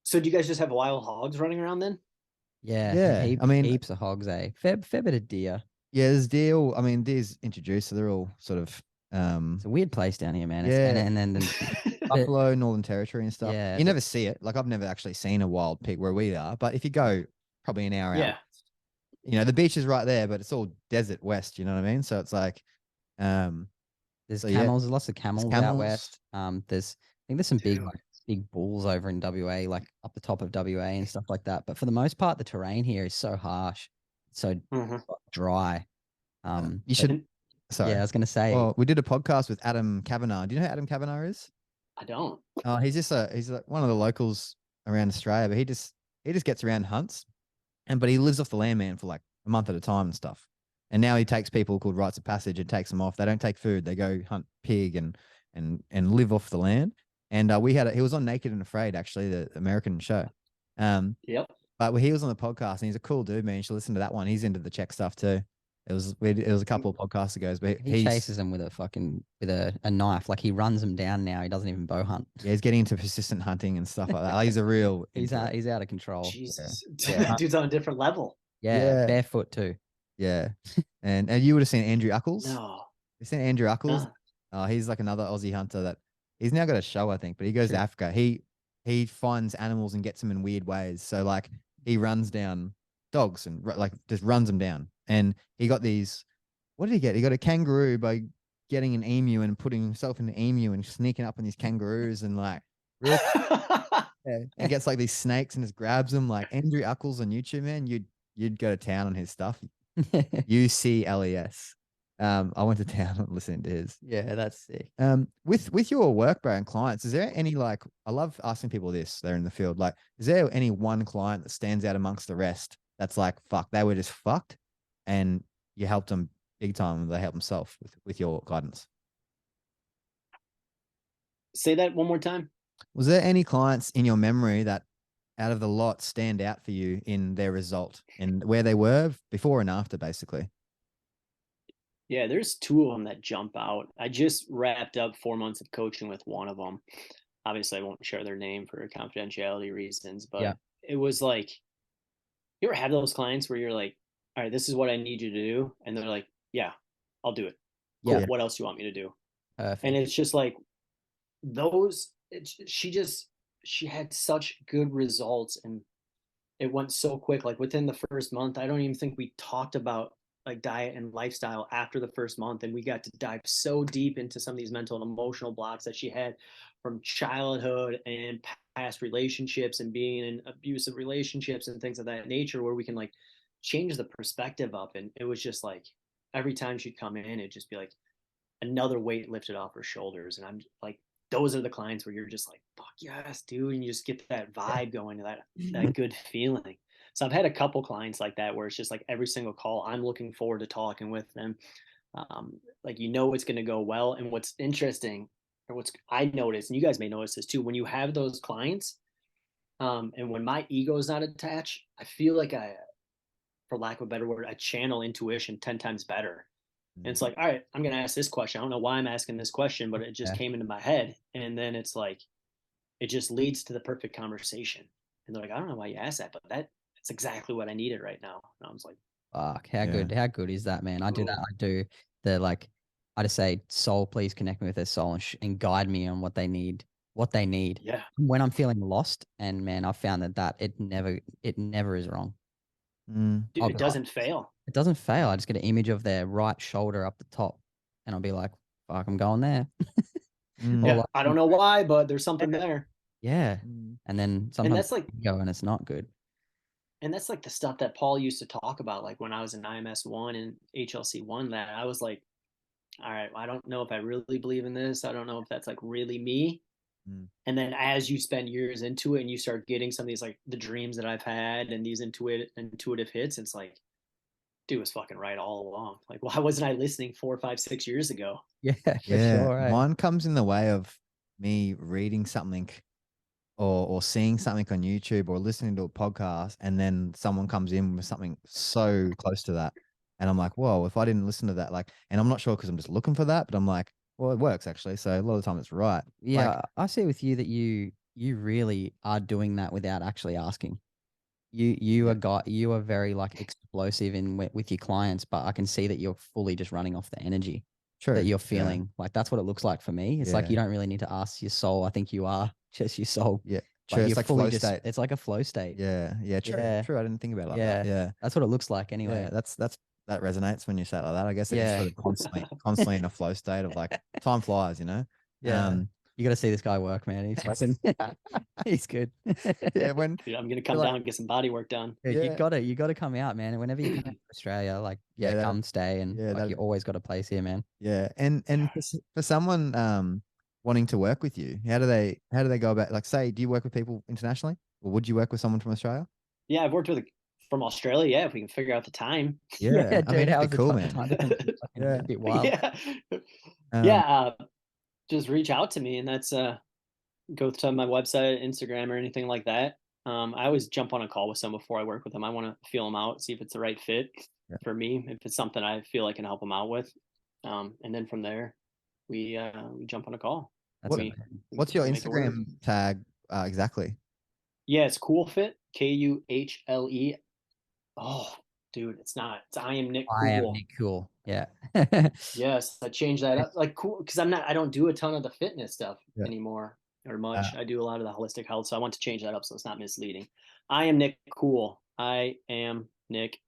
S2: So do you guys just have wild hogs running around then?
S1: Yeah,
S3: Yeah, I mean,
S1: heaps of hogs, eh? Fair bit of deer.
S3: yeah, there's deer. I mean, deer's introduced, so they're all sort of
S1: It's a weird place down here, man. It's,
S3: yeah,
S1: and then the,
S3: Buffalo, Northern Territory and stuff.
S1: yeah,
S3: You never see it. Like I've never actually seen a wild pig where we are, but if you go probably an hour out,
S2: Yeah.
S3: you know, the beach is right there, but it's all desert west, you know what I mean? So it's like um
S1: there's
S3: so yeah,
S1: camels. There's lots of
S3: it's
S1: camels out
S3: camels.
S1: west. I think there's some big
S2: Dude.
S1: like big bulls over in WA, like up the top of WA and stuff like that. But for the most part, the terrain here is so harsh, so
S2: Mhm.
S1: dry.
S3: You
S1: But
S3: should
S1: yeah,
S3: sorry.
S1: I was gonna say,
S3: Well, we did a podcast with Adam Kavanagh. Do you know who Adam Kavanagh is?
S2: I don't.
S3: He's like one of the locals around Australia, but he just gets around and hunts, but he lives off the land, man, for like a month at a time and stuff. And now he takes people called rites of passage and takes them off. They don't take food; they go hunt pig and live off the land. And he was on Naked and Afraid, actually, the American show.
S2: Yep.
S3: But he was on the podcast, and he's a cool dude, man. You should listen to that one. He's into the Czech stuff too. It was a couple of podcasts ago, but
S1: he chases them with a knife. Like he runs them down now. He doesn't even bow hunt.
S3: yeah, he's getting into persistent hunting and stuff like that. Like, he's a real
S1: He's
S3: into
S1: out. He's out of control.
S2: Jesus.
S1: Yeah.
S2: Dude's on a different level.
S1: Yeah,
S3: Yeah.
S1: barefoot too.
S3: Yeah, and you would have seen Andrew Uckles.
S2: No.
S3: You seen Andrew Uckles?
S2: Nah.
S3: He's like another Aussie hunter that he's now got a show, I think, but he goes to
S1: True.
S3: Africa. He finds animals and gets them in weird ways. So like he runs down dogs and like just runs them down. And he got these. What did he get? He got a kangaroo by getting an emu and putting himself in the emu and sneaking up on these kangaroos and like real. Yeah, and gets like these snakes and just grabs them. Like Andrew Uckles on YouTube, man, you'd go to town on his stuff. UCLES. I went to town and listened to his.
S1: Yeah, that's sick.
S3: With your work, bro, and clients, is there any like I love asking people this, they're in the field, like, is there any one client that stands out amongst the rest that's like, fuck, they were just fucked and you helped them big time and they helped themselves with your guidance?
S2: Say that one more time.
S3: Was there any clients in your memory that out of the lot stand out for you in their result and where they were before and after, basically?
S2: Yeah, there's two of them that jump out. I just wrapped up 4 months of coaching with one of them. Obviously, I won't share their name for confidentiality reasons, but
S1: Yeah.
S2: it was like, you ever have those clients where you're like, all right, this is what I need you to do. And they're like, yeah, I'll do it. Cool.
S1: Yeah.
S2: What else do you want me to do?
S1: Perfect.
S2: And it's just like she had such good results and it went so quick. Like within the first month, I don't even think we talked about like diet and lifestyle after the first month. And we got to dive so deep into some of these mental and emotional blocks that she had from childhood and past relationships and being in abusive relationships and things of that nature, where we can like change the perspective up. And it was just like every time she'd come in, it'd just be like another weight lifted off her shoulders. And I'm like, those are the clients where you're just like, fuck yes, dude. And you just get that vibe going, that good feeling. So I've had a couple clients like that where it's just like every single call, I'm looking forward to talking with them. Like, it's going to go well. And what's interesting or what's I notice, and you guys may notice this too, when you have those clients, and when my ego is not attached, I feel like for lack of a better word, I channel intuition 10 times better. And it's like, all right, I'm going to ask this question. I don't know why I'm asking this question, but it just came into my head. And then it's like, it just leads to the perfect conversation. And they're like, I don't know why you asked that, but that's exactly what I needed right now. And I was like,
S1: fuck, how good is that, man? I do that. I do the like, I just say, soul, please connect me with their soul and guide me on what they need.
S2: yeah,
S1: When I'm feeling lost, and man, I've found that it never is wrong.
S3: Mm.
S2: dude, it doesn't fail.
S1: It doesn't fail. I just get an image of their right shoulder up the top, and I'll be like, fuck, I'm going there.
S3: Mm.
S1: Or
S2: Yeah.
S1: like,
S2: I don't know why, but there's something there.
S1: yeah.
S3: Mm.
S1: And then
S2: And
S1: sometimes
S2: that's like,
S1: you go and it's not good.
S2: and that's like the stuff that Paul used to talk about. Like when I was in IMS 1 and HLC 1, that I was like, all right, I don't know if I really believe in this. I don't know if that's like really me.
S3: Mm.
S2: And then as you spend years into it and you start getting some of these, like the dreams that I've had and these intuitive hits, it's like, dude was fucking right all along. Like, why wasn't I listening 4, 5, 6 years ago?
S1: Yeah, for
S3: Yeah,
S1: sure. Right.
S3: mine comes in the way of me reading something or seeing something on YouTube or listening to a podcast, and then someone comes in with something so close to that. And I'm like, whoa, if I didn't listen to that, like, and I'm not sure because I'm just looking for that, but I'm like, well, it works actually. So a lot of the time it's right.
S1: Yeah,
S3: Like,
S1: I see with you that you really are doing that without actually asking. You
S3: yeah,
S1: you are very like explosive in with your clients, but I can see that you're fully just running off the energy that
S3: true.
S1: you're
S3: Yeah.
S1: feeling. Like that's what it looks like for me. It's like
S3: Yeah.
S1: you don't really need to ask your soul. I think you are just your soul.
S3: Yeah. True.
S1: Like
S3: It's
S1: you're
S3: like
S1: fully
S3: flow
S1: just
S3: state.
S1: it's like a flow state.
S3: Yeah. Yeah. True.
S1: Yeah.
S3: True. I didn't think about it like
S1: Yeah.
S3: that. Yeah.
S1: That's what it looks like
S3: Yeah.
S1: anyway.
S3: That resonates when you say it like that. I guess it's
S1: Yeah.
S3: sort of constantly in a flow state of like time flies, you know?
S1: Yeah. You got to see this guy work, man. He's fucking, he's good.
S3: Yeah. When
S2: Dude, I'm gonna come
S3: like,
S2: down and get some body work done.
S1: Yeah,
S3: yeah.
S1: you gotta come out, man. Whenever you come out to Australia, like, yeah,
S3: Yeah.
S1: come stay, and
S3: Yeah.
S1: like you
S3: That,
S1: always got a place here, man.
S3: yeah. And for someone wanting to work with you, how do they go about, like, say, do you work with people internationally, or would you work with someone from Australia?
S2: Yeah, I've worked with from Australia. Yeah, if we can figure out the time.
S1: Yeah,
S3: I mean,
S1: dude,
S3: it'd be
S1: how's
S3: cool,
S1: the
S3: man.
S1: time difference is fucking
S3: Yeah.
S1: a bit wild.
S2: Yeah,
S3: Um,
S2: yeah. Just reach out to me, and that's go to my website, Instagram, or anything like that. I always jump on a call with someone before I work with them. I want to feel them out, see if it's the right fit
S3: Yeah.
S2: for me, if it's something I feel I can help them out with. And then from there, we jump on a call.
S1: That's
S2: We,
S3: What's your
S2: we make it work.
S3: Instagram tag exactly?
S2: Yeah, it's Kuhle, Kuhle. Oh, dude, it's not. It's I am Nick
S1: I am
S2: Cool.
S1: Nick Cool. Yeah.
S2: Yes, I changed that up. Like cool, because I don't do a ton of the fitness stuff
S3: Yeah.
S2: anymore or much. I do a lot of the holistic health, so I want to change that up so it's not misleading. I am Nick Cool. I am Nick,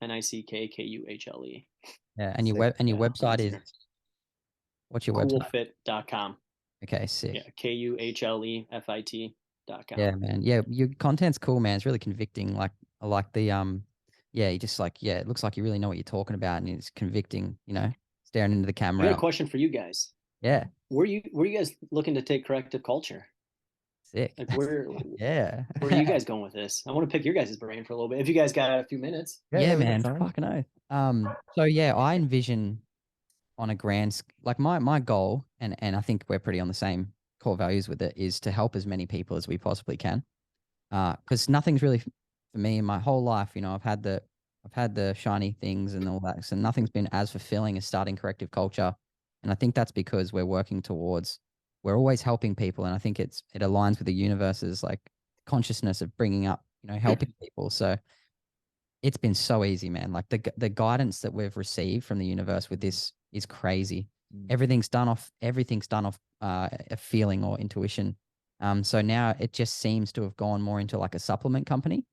S2: NickKuhle.
S1: Yeah, and your
S3: Sick.
S1: website is, what's your website?
S2: Coolfit.com.
S1: Okay, sick.
S2: Yeah, KUHLEFIT.com.
S1: Yeah, man. Yeah, your content's cool, man. It's really convicting. Like I like the yeah, you just like, yeah, it looks like you really know what you're talking about, and it's convicting, staring into the
S2: I
S1: camera.
S2: got a question for you guys.
S1: Yeah.
S2: Were you guys looking to take corrective culture?
S1: Sick.
S2: Like where
S1: Yeah.
S2: are you guys going with this? I want to pick your guys' brain for a little bit. If you guys got a few minutes.
S1: Yeah,
S3: we got
S1: man.
S3: time.
S1: Fucking oath. So yeah, I envision on a like my goal, and I think we're pretty on the same core values with it, is to help as many people as we possibly can. Because nothing's really for me in my whole life. I've had the shiny things and all that, so nothing's been as fulfilling as starting corrective culture. And I think that's because we're always helping people, and I think it aligns with the universe's like consciousness of bringing up, helping people. So it's been so easy, man. Like the guidance that we've received from the universe with this is crazy. Everything's done off a feeling or intuition. So now it just seems to have gone more into like a supplement company.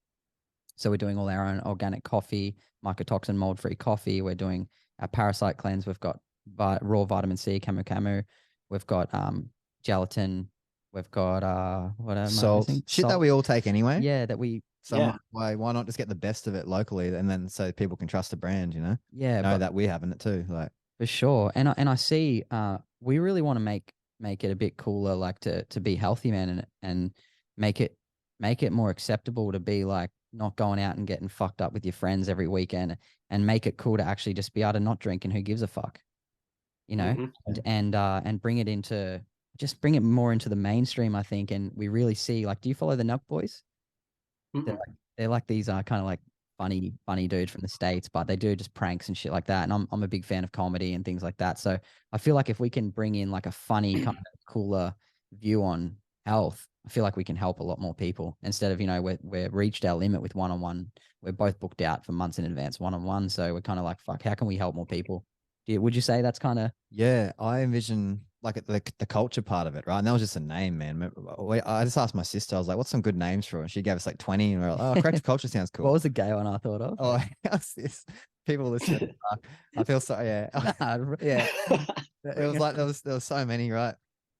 S1: So we're doing all our own organic coffee, mycotoxin mold-free coffee. We're doing our parasite cleanse. We've got raw vitamin C, camu camu. We've got gelatin. We've got what am I
S3: Salt.
S1: missing?
S3: Shit that
S1: Salt.
S3: we all take anyway.
S1: Yeah, that we
S3: So I'm like, why not just get the best of it locally, and then so people can trust the brand, know
S1: but
S3: that we having it too. Like,
S1: for sure. And I see we really want to make it a bit cooler, like to be healthy, man, and make it more acceptable to be like not going out and getting fucked up with your friends every weekend, and make it cool to actually just be able to not drink and who gives a fuck,
S2: Mhm.
S1: and bring it into just bring it more into the mainstream, I think. And we really see, like, do you follow the Nuck Boys?
S2: Mm-mm.
S1: They're like these kind of like funny dudes from the States, but they do just pranks and shit like that. And I'm a big fan of comedy and things like that. So I feel like if we can bring in like a funny kind of cooler view on health, I feel like we can help a lot more people instead of, we're reached our limit with one-on-one. We're both booked out for months in advance one-on-one. So we're kind of like, fuck, how can we help more people? Would you say that's kind of
S3: Yeah, I envision like the culture part of it, right? And that was just a name, man. I just asked my sister, I was like, what's some good names for it? And she gave us like 20, and we are like, oh, creative culture sounds
S1: what
S3: cool.
S1: was the gay one I thought of?
S3: Oh, how's this? People listen. I feel so, yeah.
S1: Nah,
S3: Yeah. It
S1: bring
S3: was
S1: it.
S3: like there was so many, right?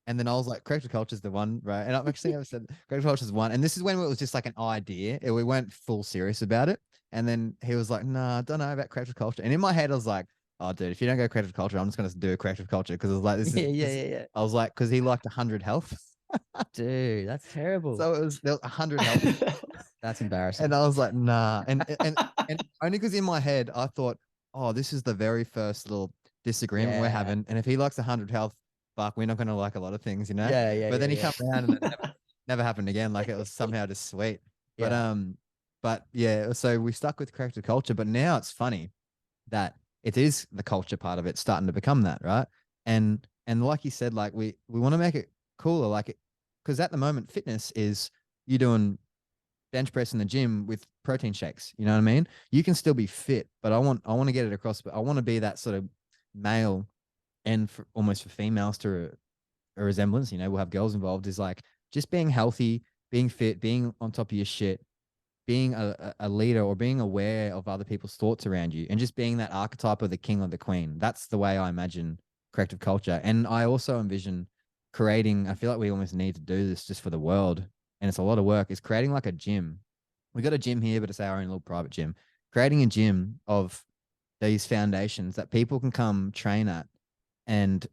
S3: And then I was like, creative culture is the one, right? And I'm actually ever said creative culture is one. And this is when it was just like an idea. We weren't full serious about it. And then he was like, nah, I don't know about creative culture. And in my head, I was like, oh, dude, if you don't go creative culture, I'm just gonna do creative culture because it was like
S1: Yeah.
S3: I was like, because he liked 100 health.
S1: Dude, that's terrible.
S3: So there was 100 health.
S1: That's embarrassing.
S3: And I was like, nah. And only because in my head I thought, oh, this is the very first little disagreement we're
S1: Yeah.
S3: having. And if he likes 100 health, fuck, we're not gonna like a lot of things, you know?
S1: Yeah.
S3: But then he
S1: Yeah.
S3: come around and it never happened again. Like it was somehow just sweet. But
S1: Yeah.
S3: but yeah, so we stuck with creative culture, but now it's funny that it is the culture part of it starting to become that, right? And like you said, like we want to make it cooler, like it because at the moment fitness is you doing bench press in the gym with protein shakes. You know what I mean? You can still be fit, but I want to get it across. But I want to be that sort of male and almost for females to a resemblance. You know, we'll have girls involved. Is like just being healthy, being fit, being on top of your shit, being a leader or being aware of other people's thoughts around you, and just being that archetype of the king or the queen. That's the way I imagine corrective culture. And I also envision creating. I feel like we almost need to do this just for the world, and it's a lot of work. Is creating like a gym. We got a gym here, but it's our own little private gym. Creating a gym of these foundations that people can come train at, and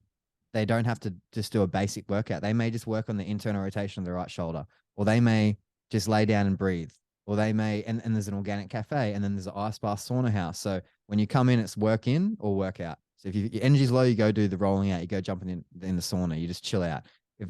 S3: they don't have to just do a basic workout. They may just work on the internal rotation of the right shoulder, or they may just lay down and breathe, or they may, and there's an organic cafe, and then there's an ice bath sauna house. So when you come in, it's work in or work out. So if your energy's low, you go do the rolling out, you go jumping in the sauna, you just chill out.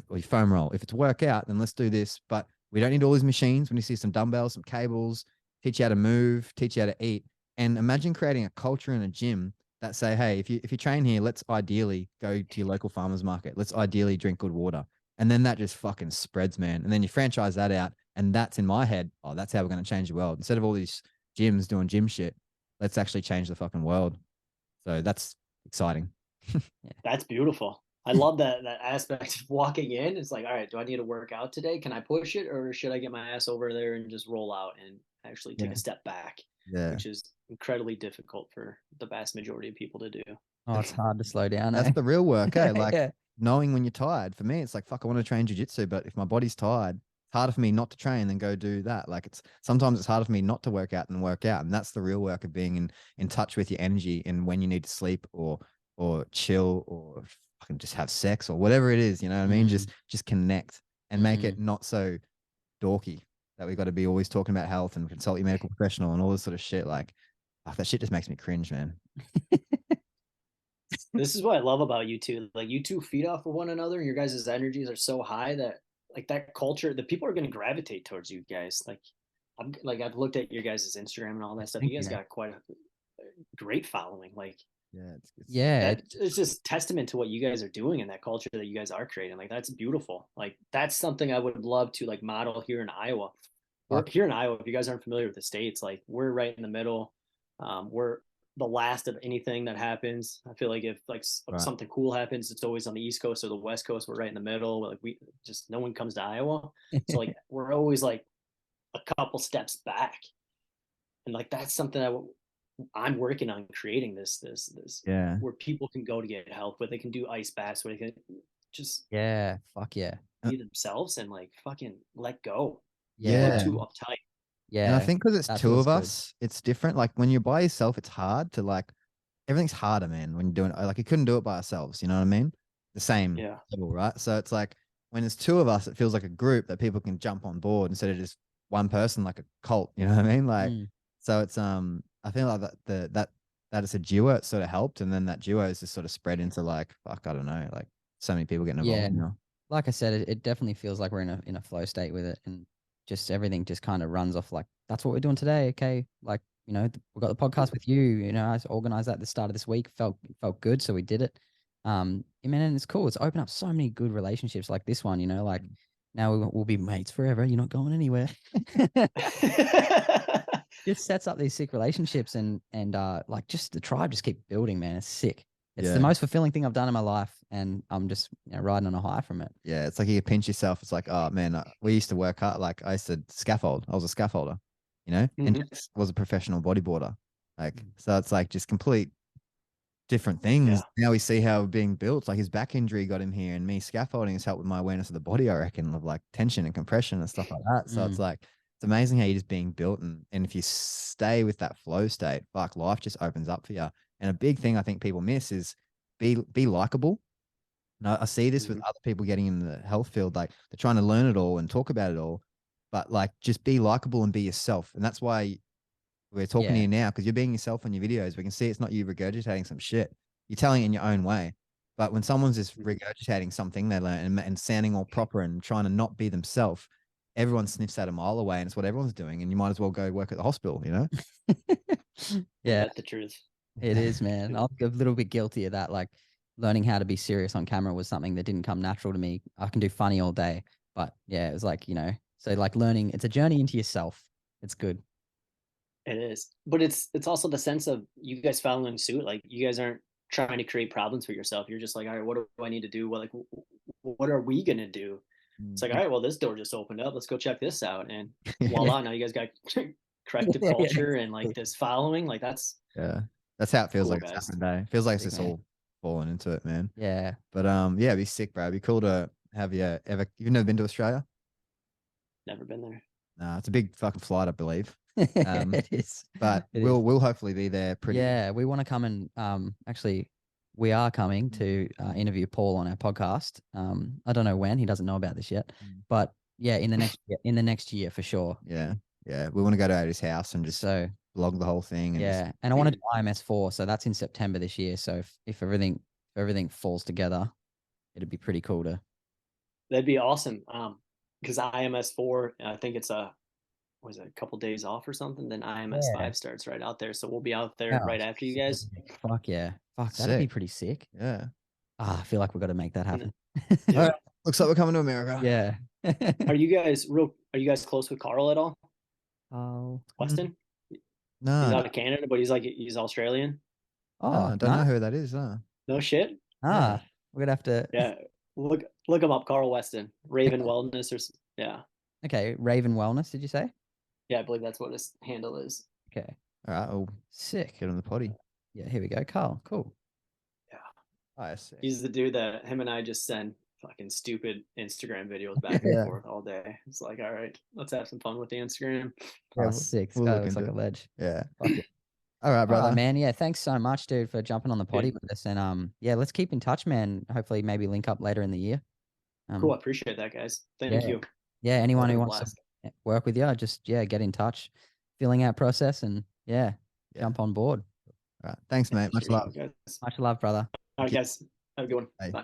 S3: Or you foam roll. If it's workout, then let's do this. But we don't need all these machines. We need to see some dumbbells, some cables, teach you how to move, teach you how to eat. And imagine creating a culture in a gym that say, hey, if you train here, let's ideally go to your local farmers market. Let's ideally drink good water. And then that just fucking spreads, man. And then you franchise that out. And that's in my head. Oh, that's how we're going to change the world. Instead of all these gyms doing gym shit, let's actually change the fucking world. So that's exciting.
S2: That's beautiful. I love that aspect of walking in. It's like, all right, do I need to work out today? Can I push it, or should I get my ass over there and just roll out and actually take a step back?
S3: Yeah.
S2: Which is incredibly difficult for the vast majority of people to do.
S1: Oh, it's hard to slow down.
S3: That's the real work, eh? Like
S1: Yeah.
S3: knowing when you're tired. For me, it's like, fuck, I want to train jujitsu, but if my body's tired, it's harder for me not to train than go do that. Like sometimes it's harder for me not to work out than work out. And that's the real work of being in touch with your energy and when you need to sleep or chill or fucking just have sex or whatever it is, you know what I mean? Just connect and make it not so dorky that we got to be always talking about health and consult your medical professional and all this sort of shit. Like, that shit just makes me cringe, man.
S2: This is what I love about you two. Like, you two feed off of one another, and your guys' energies are so high that like that culture, the people are going to gravitate towards you guys. Like, I've looked at your guys' Instagram and all that stuff. You guys got quite a great following. Like,
S1: Yeah.
S2: it's just testament to what you guys are doing in that culture that you guys are creating. Like, that's beautiful. Like, that's something I would love to like model here in Iowa. Or here in Iowa, if you guys aren't familiar with the states, like we're right in the middle. We're the last of anything that happens. I feel like if like something cool happens, it's always on the East Coast or the West Coast. We're right in the middle. Like we just, no one comes to Iowa. So like we're always like a couple steps back. And like that's something I'm working on creating this where people can go to get help, where they can do ice baths, where they can just
S1: fuck yeah,
S2: be themselves and like fucking let go.
S3: Yeah.
S2: People are too uptight.
S1: Yeah.
S3: And I think because it's two of
S1: good.
S3: us, it's different. Like when you're by yourself, it's hard to like, everything's harder, man, when you're doing it. Like you couldn't do it by ourselves, you know what I mean? The same level, right? So it's like when it's two of us, it feels like a group that people can jump on board instead of just one person, like a cult, you know what I mean? Like, so it's, I feel like that it's a duo, it sort of helped. And then that duo is just sort of spread into like, fuck, I don't know, like so many people getting involved now.
S1: like I said, it definitely feels like we're in a flow state with it, and just everything just kind of runs off like that's what we're doing today. Okay, like we got the podcast with you. I organized that at the start of this week. Felt good, so we did it. Man, and it's cool. It's opened up so many good relationships like this one. Like now we'll be mates forever. You're not going anywhere. Just sets up these sick relationships, and like just the tribe just keep building, man. It's sick. It's the most fulfilling thing I've done in my life, and I'm just riding on a high from it.
S3: Yeah, it's like you pinch yourself. It's like, oh man, we used to work hard. Like I used to scaffold. I was a scaffolder, and Jess was a professional bodyboarder. Like, so it's like just complete different things. Now we see how we're being built. Like his back injury got him here, and me scaffolding has helped with my awareness of the body, I reckon, of like tension and compression and stuff like that. So it's like, it's amazing how you're just being built. And if you stay with that flow state, fuck, life just opens up for you. And a big thing I think people miss is be likable. And I see this with other people getting in the health field. Like they're trying to learn it all and talk about it all, but like just be likable and be yourself. And that's why we're talking to you now, because you're being yourself on your videos. We can see it's not you regurgitating some shit. You're telling it in your own way. But when someone's just regurgitating something they learn and sounding all proper and trying to not be themselves, everyone sniffs at a mile away, and it's what everyone's doing. And you might as well go work at the hospital,
S2: Yeah, that's the truth.
S1: It is, man. I'm a little bit guilty of that. Like learning how to be serious on camera was something that didn't come natural to me. I can do funny all day, but yeah, it was like, so like learning, it's a journey into yourself. It's good.
S2: It is, but it's also the sense of you guys following suit. Like you guys aren't trying to create problems for yourself. You're just like, all right, what do I need to do? What are we gonna do? It's like, all right, well, this door just opened up. Let's go check this out, and voila, now you guys got corrective culture and like this following. Like that's
S3: how it feels.
S2: Cool,
S3: like it's
S2: guys.
S3: happened today. It feels like it's just all falling into it, man.
S1: Yeah.
S3: But yeah, it'd be sick, bro. It'd be cool to have you ever. You've never been to Australia?
S2: Never been there.
S3: Nah, it's a big fucking flight, I believe.
S1: It is.
S3: But we'll hopefully be there pretty.
S1: Yeah, we want to come and actually we are coming to interview Paul on our podcast. I don't know when, he doesn't know about this yet, but yeah, in the next year for sure.
S3: Yeah. We want to go to his house and just vlog the whole thing. And
S1: and I want to do IMS4, so that's in September this year. So if everything falls together, it'd be pretty cool to.
S2: That'd be awesome. Because IMS4, I think it's a couple days off or something. Then IMS5 starts right out there, so we'll be out there right after you guys.
S1: Fuck yeah, that'd be pretty sick.
S3: Yeah.
S1: I feel like we've got to make that happen.
S3: All right. Looks like we're coming to America.
S1: Yeah.
S2: Are you guys close with Carl at all?
S1: Oh,
S2: Weston?
S3: No.
S2: He's out of Canada, but he's Australian.
S3: Oh, I don't know who that is.
S2: No shit.
S1: We're gonna have to.
S2: Yeah, look him up, Carl Weston, Raven Wellness,
S1: Okay, Raven Wellness. Did you say?
S2: Yeah, I believe that's what his handle is.
S1: Okay.
S3: All right. Oh,
S1: sick.
S3: Get on the potty.
S1: Yeah, here we go, Carl. Cool.
S2: Yeah.
S3: I see.
S2: He's the dude that him and I just send fucking stupid Instagram videos back and forth all day. It's like, all right, let's have some fun with the Instagram.
S1: Yeah, sick. Looks like a ledge.
S3: Yeah. All right, brother.
S1: Man. Yeah, thanks so much, dude, for jumping on the potty with us. And yeah, let's keep in touch, man. Hopefully, maybe link up later in the year.
S2: Cool. I appreciate that, guys. Thank you.
S1: Yeah, anyone who wants to work with you, just get in touch, filling out process, and jump on board.
S3: All right. Thanks, mate. Much love.
S1: Much love, brother.
S2: All right, guys. Have a good one.
S3: Bye.
S2: Bye.